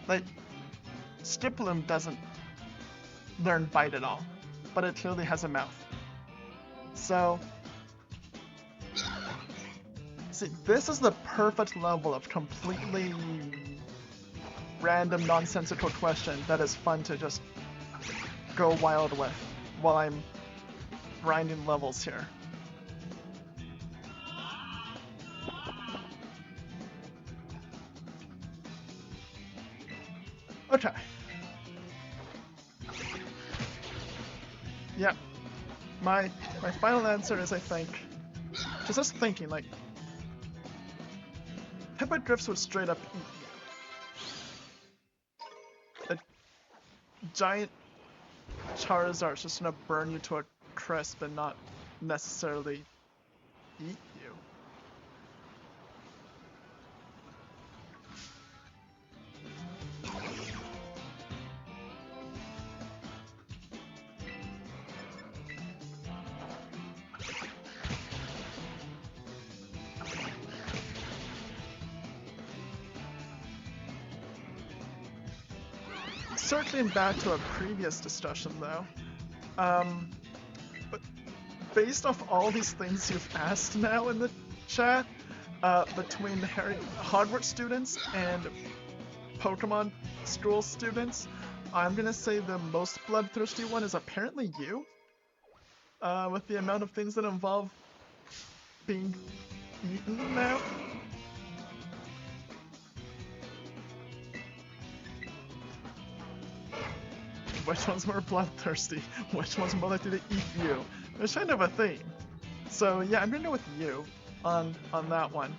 Like, Skiploom doesn't learn bite at all, but it clearly has a mouth. So... See, this is the perfect level of completely random, nonsensical question that is fun to just go wild with while I'm grinding levels here. Okay. Yeah. My final answer is, I think, just thinking, like, Hippogriffs would straight up eat you. A giant Charizard's just gonna burn you to a crisp and not necessarily eat you. Circling back to a previous discussion though, but based off all these things you've asked now in the chat, between Hogwarts students and Pokemon school students, I'm gonna say the most bloodthirsty one is apparently you, with the amount of things that involve being eaten now. Which one's more bloodthirsty? Which one's more likely to eat you? There's kind of a theme. So yeah, I'm gonna go with you on that one.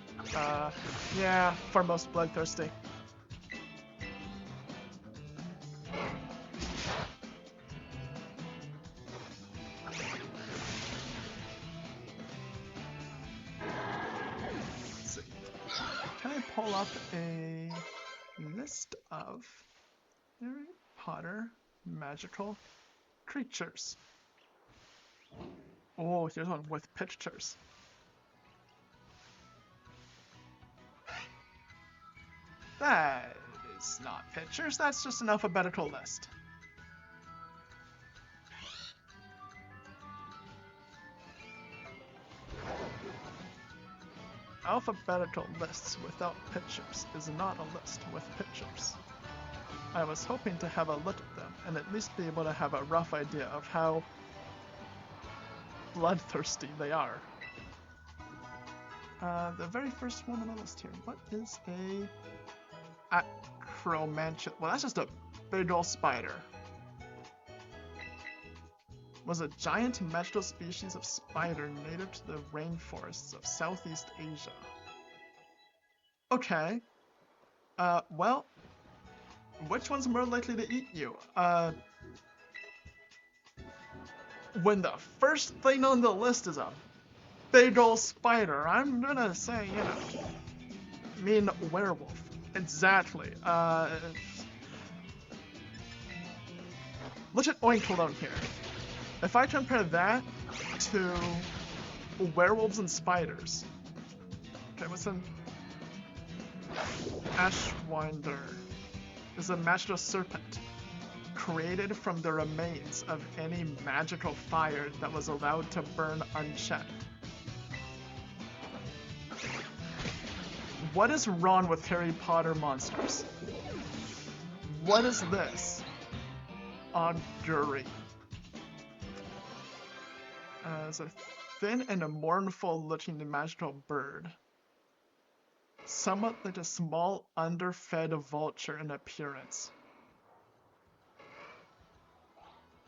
Yeah, for most bloodthirsty. Let's see. Can I pull up a list of Harry Potter magical creatures? Oh, here's one with pictures. That is not pictures, that's just an alphabetical list. Alphabetical lists without pictures is not a list with pictures. I was hoping to have a look at them and at least be able to have a rough idea of how bloodthirsty they are. The very first one on the list here. What is a acromantula? Well, that's just a big ol' spider. Was a giant magical species of spider native to the rainforests of Southeast Asia. Okay. Well, which one's more likely to eat you? When the first thing on the list is a big ol' spider, I'm gonna say, you know, mean werewolf. Exactly. Look at Oink alone here. If I compare that to werewolves and spiders. Okay, what's an Ashwinder? Is a magical serpent created from the remains of any magical fire that was allowed to burn unchecked. What is wrong with Harry Potter monsters? What is this? Augury. As a thin and mournful-looking magical bird. Somewhat like a small, underfed vulture in appearance.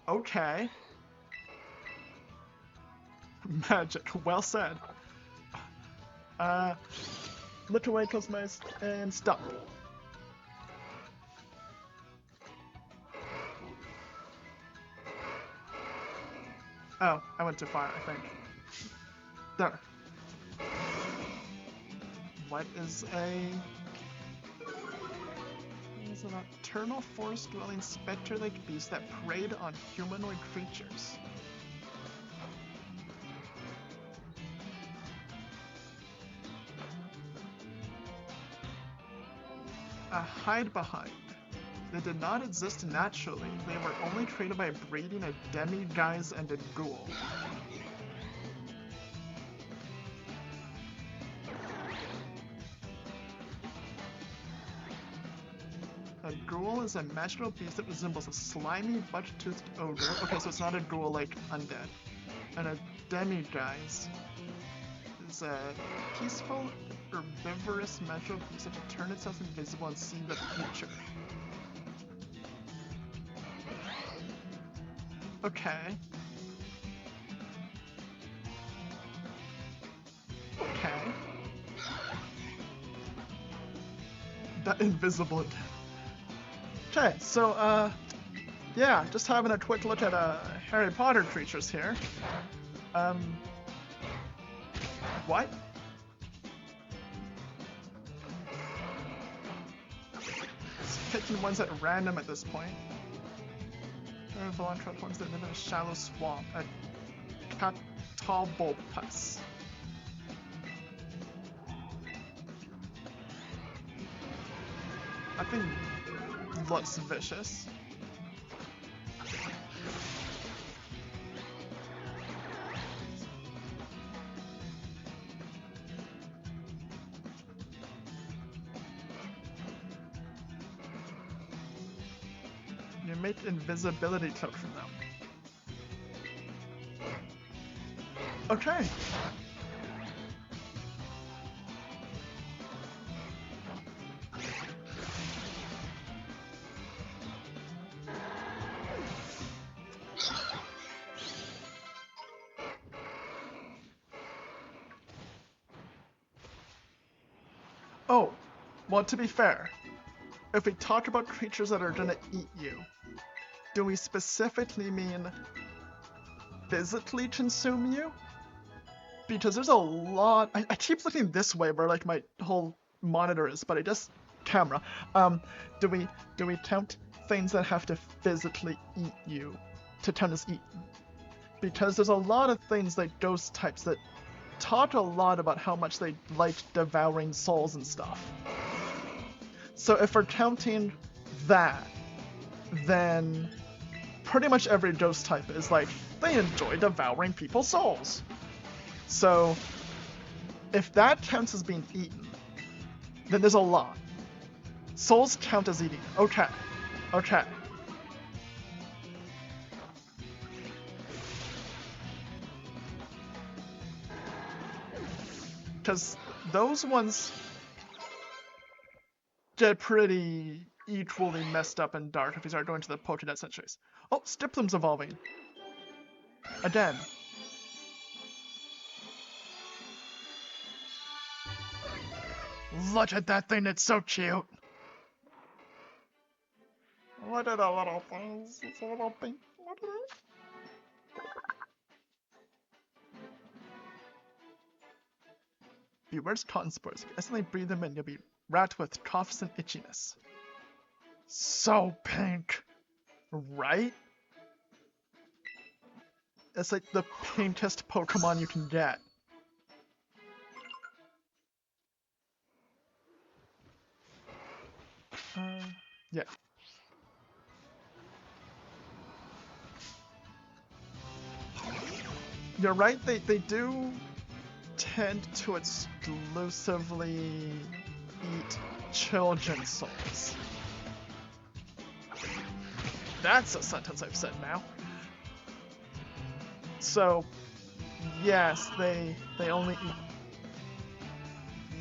Okay. Magic, well said. Look away, close my eyes, and stop. Oh, I went too far, I think. There. What is a... It's a nocturnal forest-dwelling spectre-like beast that preyed on humanoid creatures. A hide behind. They did not exist naturally. They were only created by breeding a demi-guise and a ghoul. A ghoul is a magical beast that resembles a slimy, buck-toothed ogre. Okay, so it's not a ghoul like undead. And a demi-guise is a peaceful, herbivorous magical beast that can turn itself invisible and see the future. Okay. Okay. That invisible. Okay, so, yeah, just having a quick look at, Harry Potter creatures here. What? Just picking ones at random at this point. There are volantron ones that live in a shallow swamp, a catalbulpus. I think looks vicious. You make invisibility cloak from them. Okay. Oh, well, to be fair, if we talk about creatures that are gonna eat you, do we specifically mean physically consume you? Because there's a lot. I keep looking this way where like my whole monitor is, but I just camera. Do we count things that have to physically eat you to count as eaten? Because there's a lot of things like ghost types that talk a lot about how much they like devouring souls and stuff. So if we're counting that, then pretty much every ghost type is like, they enjoy devouring people's souls. So if that counts as being eaten, then there's a lot. Souls count as eating. Okay. Okay. Because those ones get pretty equally messed up and dark if we start going to the Pokédex centuries. Oh, Stiplum's evolving. Again. Look at that thing, it's so cute. Look at the little things. It's a little pink. Look at it. Beware cotton spores. If you accidentally breathe them in, you'll be racked with coughs and itchiness. So pink. Right? It's like the pinkest Pokemon you can get. Yeah. You're right, they do tend to exclusively eat children's souls. That's a sentence I've said now. So, yes, they only eat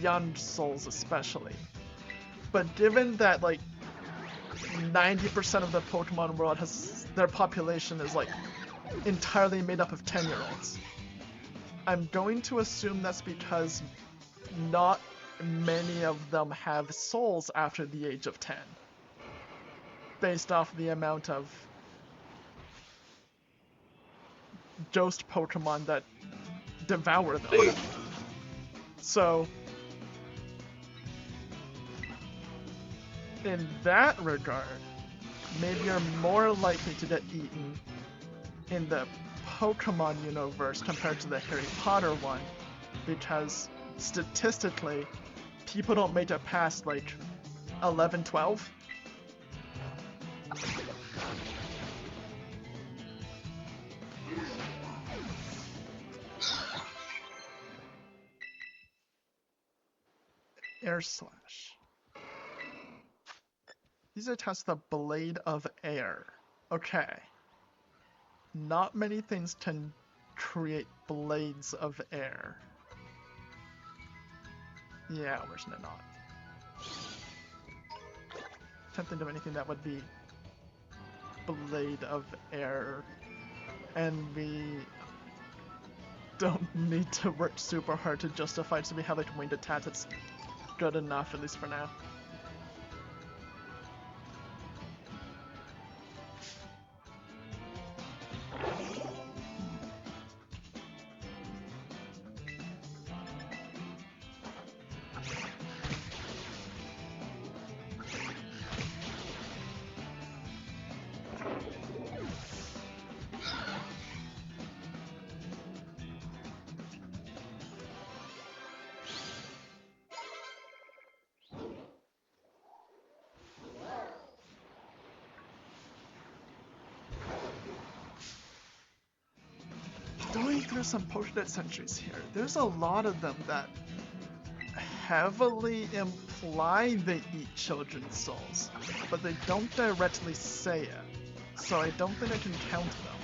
young souls especially. But given that like 90% of the Pokemon world has their population is like entirely made up of 10-year-olds, I'm going to assume that's because not many of them have souls after the age of 10, based off the amount of ghost Pokemon that devour them. So, in that regard, maybe you're more likely to get eaten in the Pokemon universe compared to the Harry Potter one, because statistically, people don't make it past like 11, 12. Air Slash. These are tests the Blade of Air. Okay. Not many things can create blades of air. Yeah, where's it not? Can't think of anything that would be blade of air. And we don't need to work super hard to justify it, so we have like winged attack. It's good enough, at least for now. Going through some Pokédex entries here, there's a lot of them that heavily imply they eat children's souls, but they don't directly say it, so I don't think I can count them.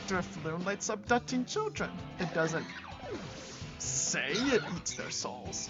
Drifloonlight's abducting children. It doesn't say it eats their souls.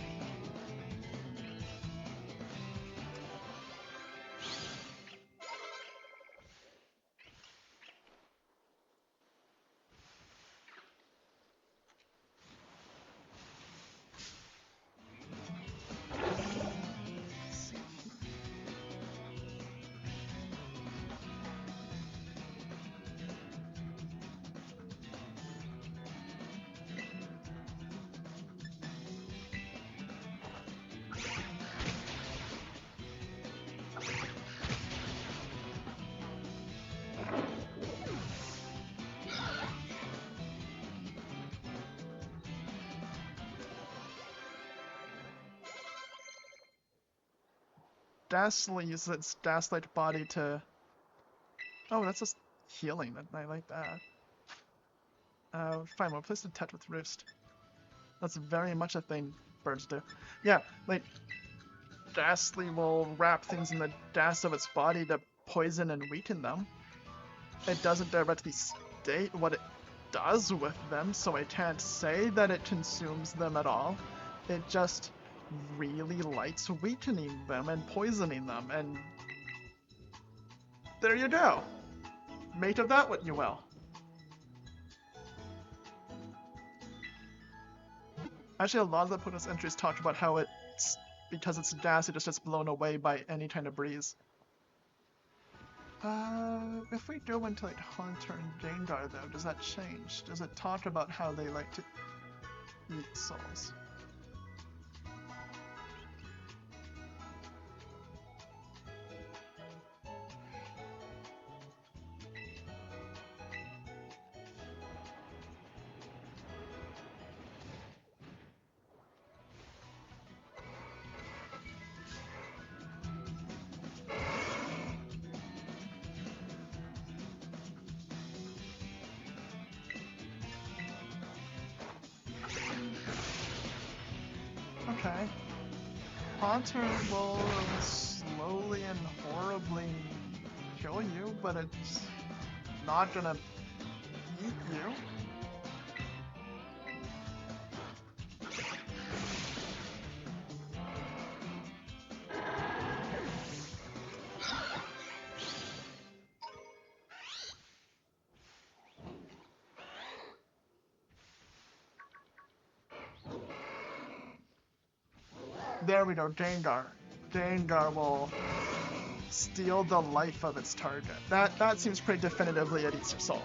Ghastly uses its gas-like body to... Oh, that's just healing. I like that. Fine, we'll place the touch with Roost. That's very much a thing birds do. Yeah, like, Ghastly will wrap things in the gas of its body to poison and weaken them. It doesn't directly state what it does with them, so I can't say that it consumes them at all. It just really likes weakening them and poisoning them, and there you go. Make of that what you will. Actually, a lot of the Pokédex entries talk about how it's, because it's gas, it just gets blown away by any kind of breeze. If we go into like Haunter and Gengar though, does that change? Does it talk about how they like to eat souls? Okay. Haunter will slowly and horribly kill you, but it's not gonna eat you. There we go, Gengar. Gengar will steal the life of its target. That seems pretty definitively it eats your soul.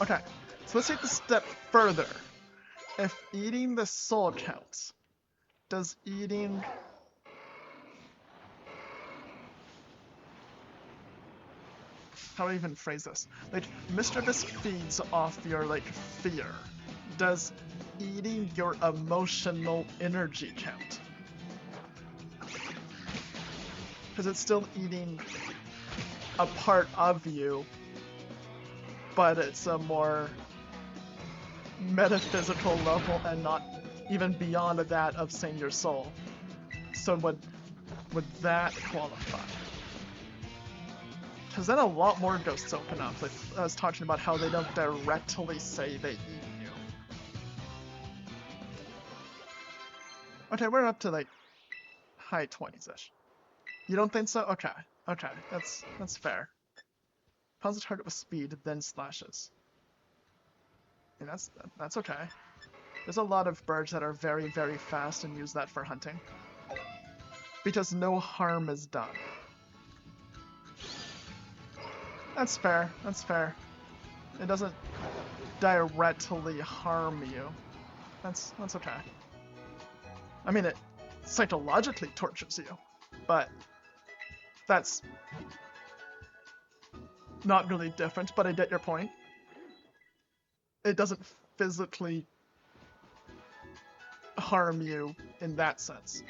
Okay. So let's take the step further. If eating the soul counts, does eating... How do I even phrase this? Like, mischievous feeds off your, like, fear. Does eating your emotional energy count? Because it's still eating a part of you, but it's a more metaphysical level and not even beyond that of saying your soul. So would that qualify? Because then a lot more ghosts open up. Like I was talking about how they don't directly say they eat you. Okay, we're up to like high 20s-ish. You don't think so? Okay, that's fair. Pounds the target with speed, then slashes. And that's okay. There's a lot of birds that are very, very fast and use that for hunting. Because no harm is done. That's fair. It doesn't directly harm you. That's okay. I mean, it psychologically tortures you, but that's not really different, but I get your point. It doesn't physically harm you in that sense.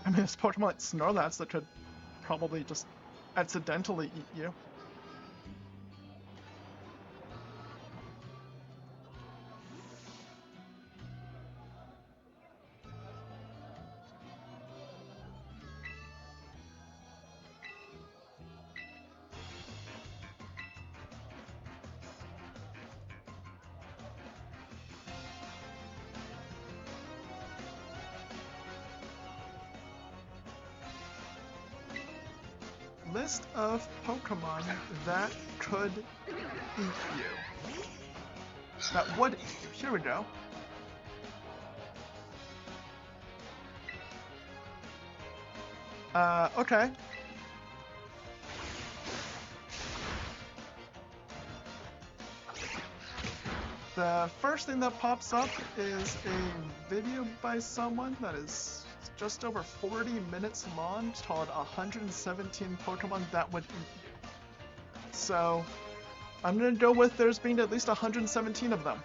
I mean, there's Pokemon like Snorlax that could probably just accidentally eat you. List of Pokemon that could eat you. That would eat you. Here we go. Okay. The first thing that pops up is a video by someone that is just over 40 minutes long called 117 Pokemon that would eat you. So I'm gonna go with there's being at least 117 of them.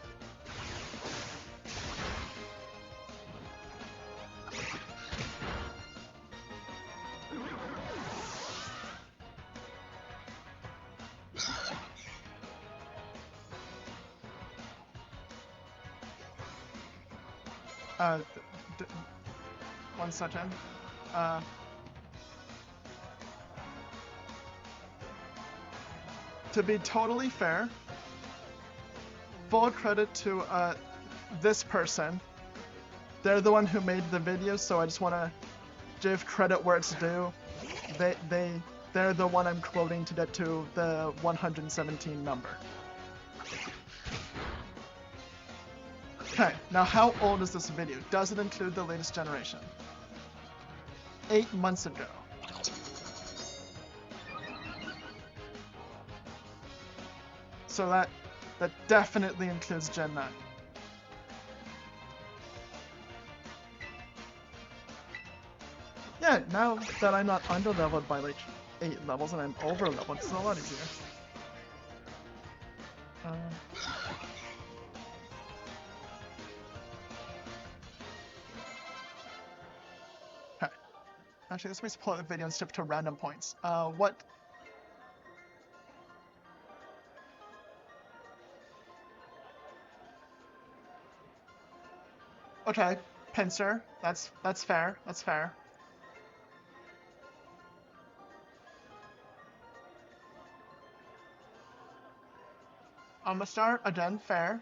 One second. To be totally fair, full credit to this person. They're the one who made the video, so I just want to give credit where it's due. They're the one I'm quoting to get to the 117 number. Okay, now how old is this video? Does it include the latest generation? 8 months ago. So that definitely includes Gen 9. Yeah, now that I'm not under-leveled by like 8 levels and I'm over-leveled, it's a lot easier. Okay. Actually, this makes pull out the video and shift to random points. What? Okay, pincer. That's fair. That's fair. Star, again, fair.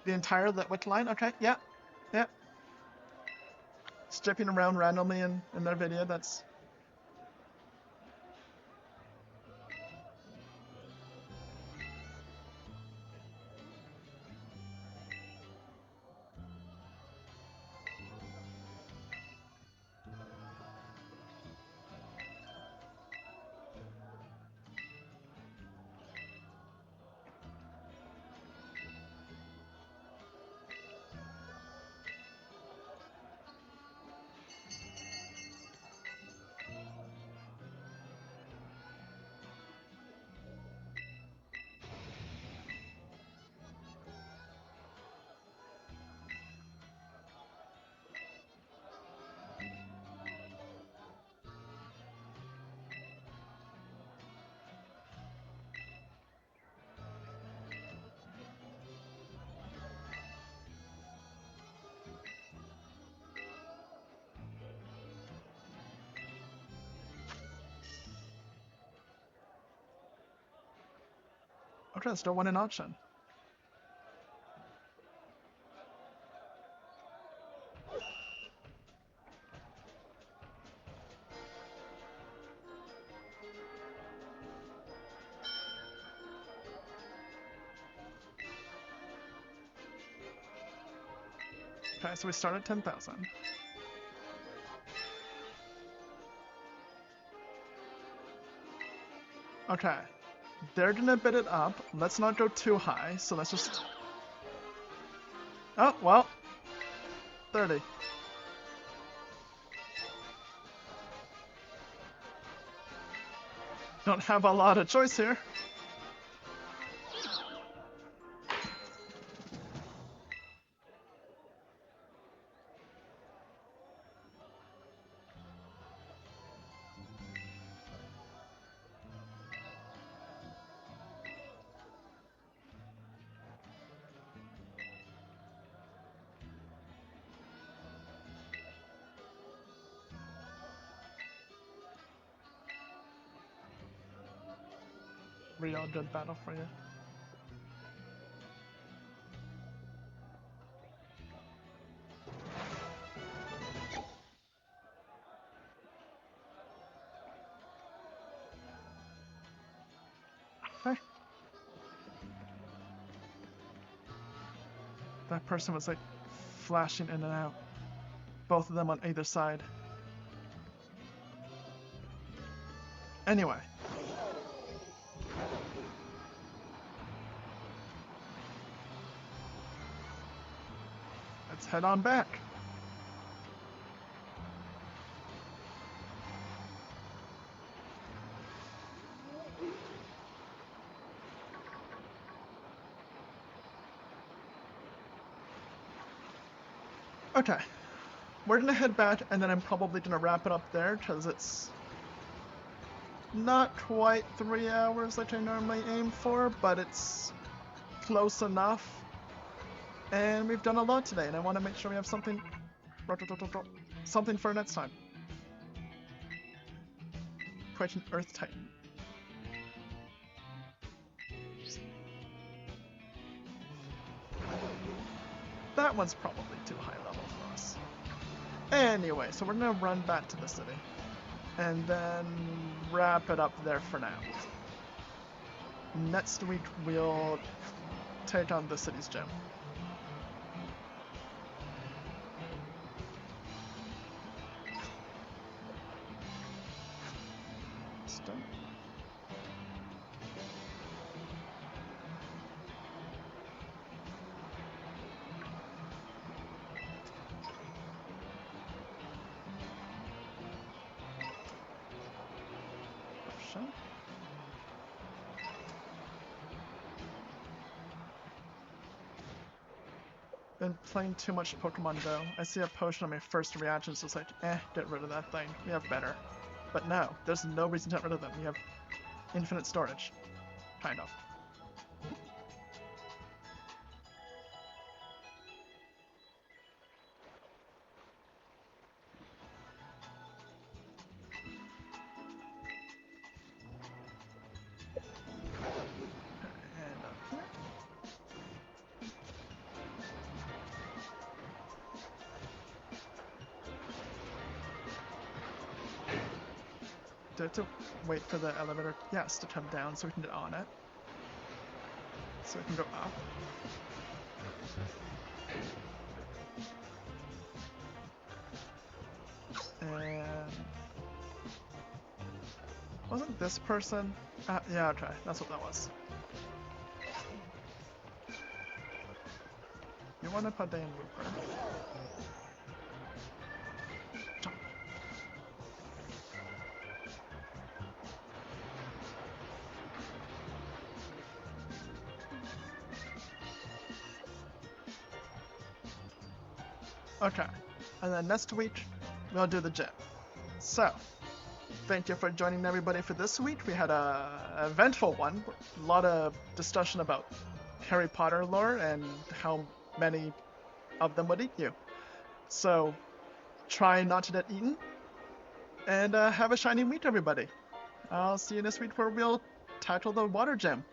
The entire Litwick line, okay, yeah. Stripping around randomly in their video, that's... Okay, still one in auction. Okay, so we start at 10,000. Okay. They're gonna bid it up. Let's not go too high, so let's just... Oh, well. 30. Don't have a lot of choice here. Real good battle for you. Okay. That person was like flashing in and out. Both of them on either side. Anyway. Let's head on back. Okay. We're gonna head back and then I'm probably gonna wrap it up there because it's not quite 3 hours like I normally aim for, but it's close enough. And we've done a lot today, and I want to make sure we have something for next time. Quite an Earth Titan. That one's probably too high level for us. Anyway, so we're gonna run back to the city. And then wrap it up there for now. Next week we'll take on the city's gym. potion. Been playing too much Pokemon Go. I see a potion on my first reaction, so it's like, get rid of that thing. We have better. But no, there's no reason to get rid of them. We have infinite storage. Kind of. And up here. Do I have to wait for the elevator? Yes, to come down so we can get on it. So we can go up. And wasn't this person? Yeah, okay, that's what that was. You want to put in Looper. Jump. Okay, and then next week we'll do the gym. So, thank you for joining everybody for this week. We had a eventful one, a lot of discussion about Harry Potter lore and how many of them would eat you. So, try not to get eaten, and have a shiny week, everybody. I'll see you this week where we'll tackle the water gym.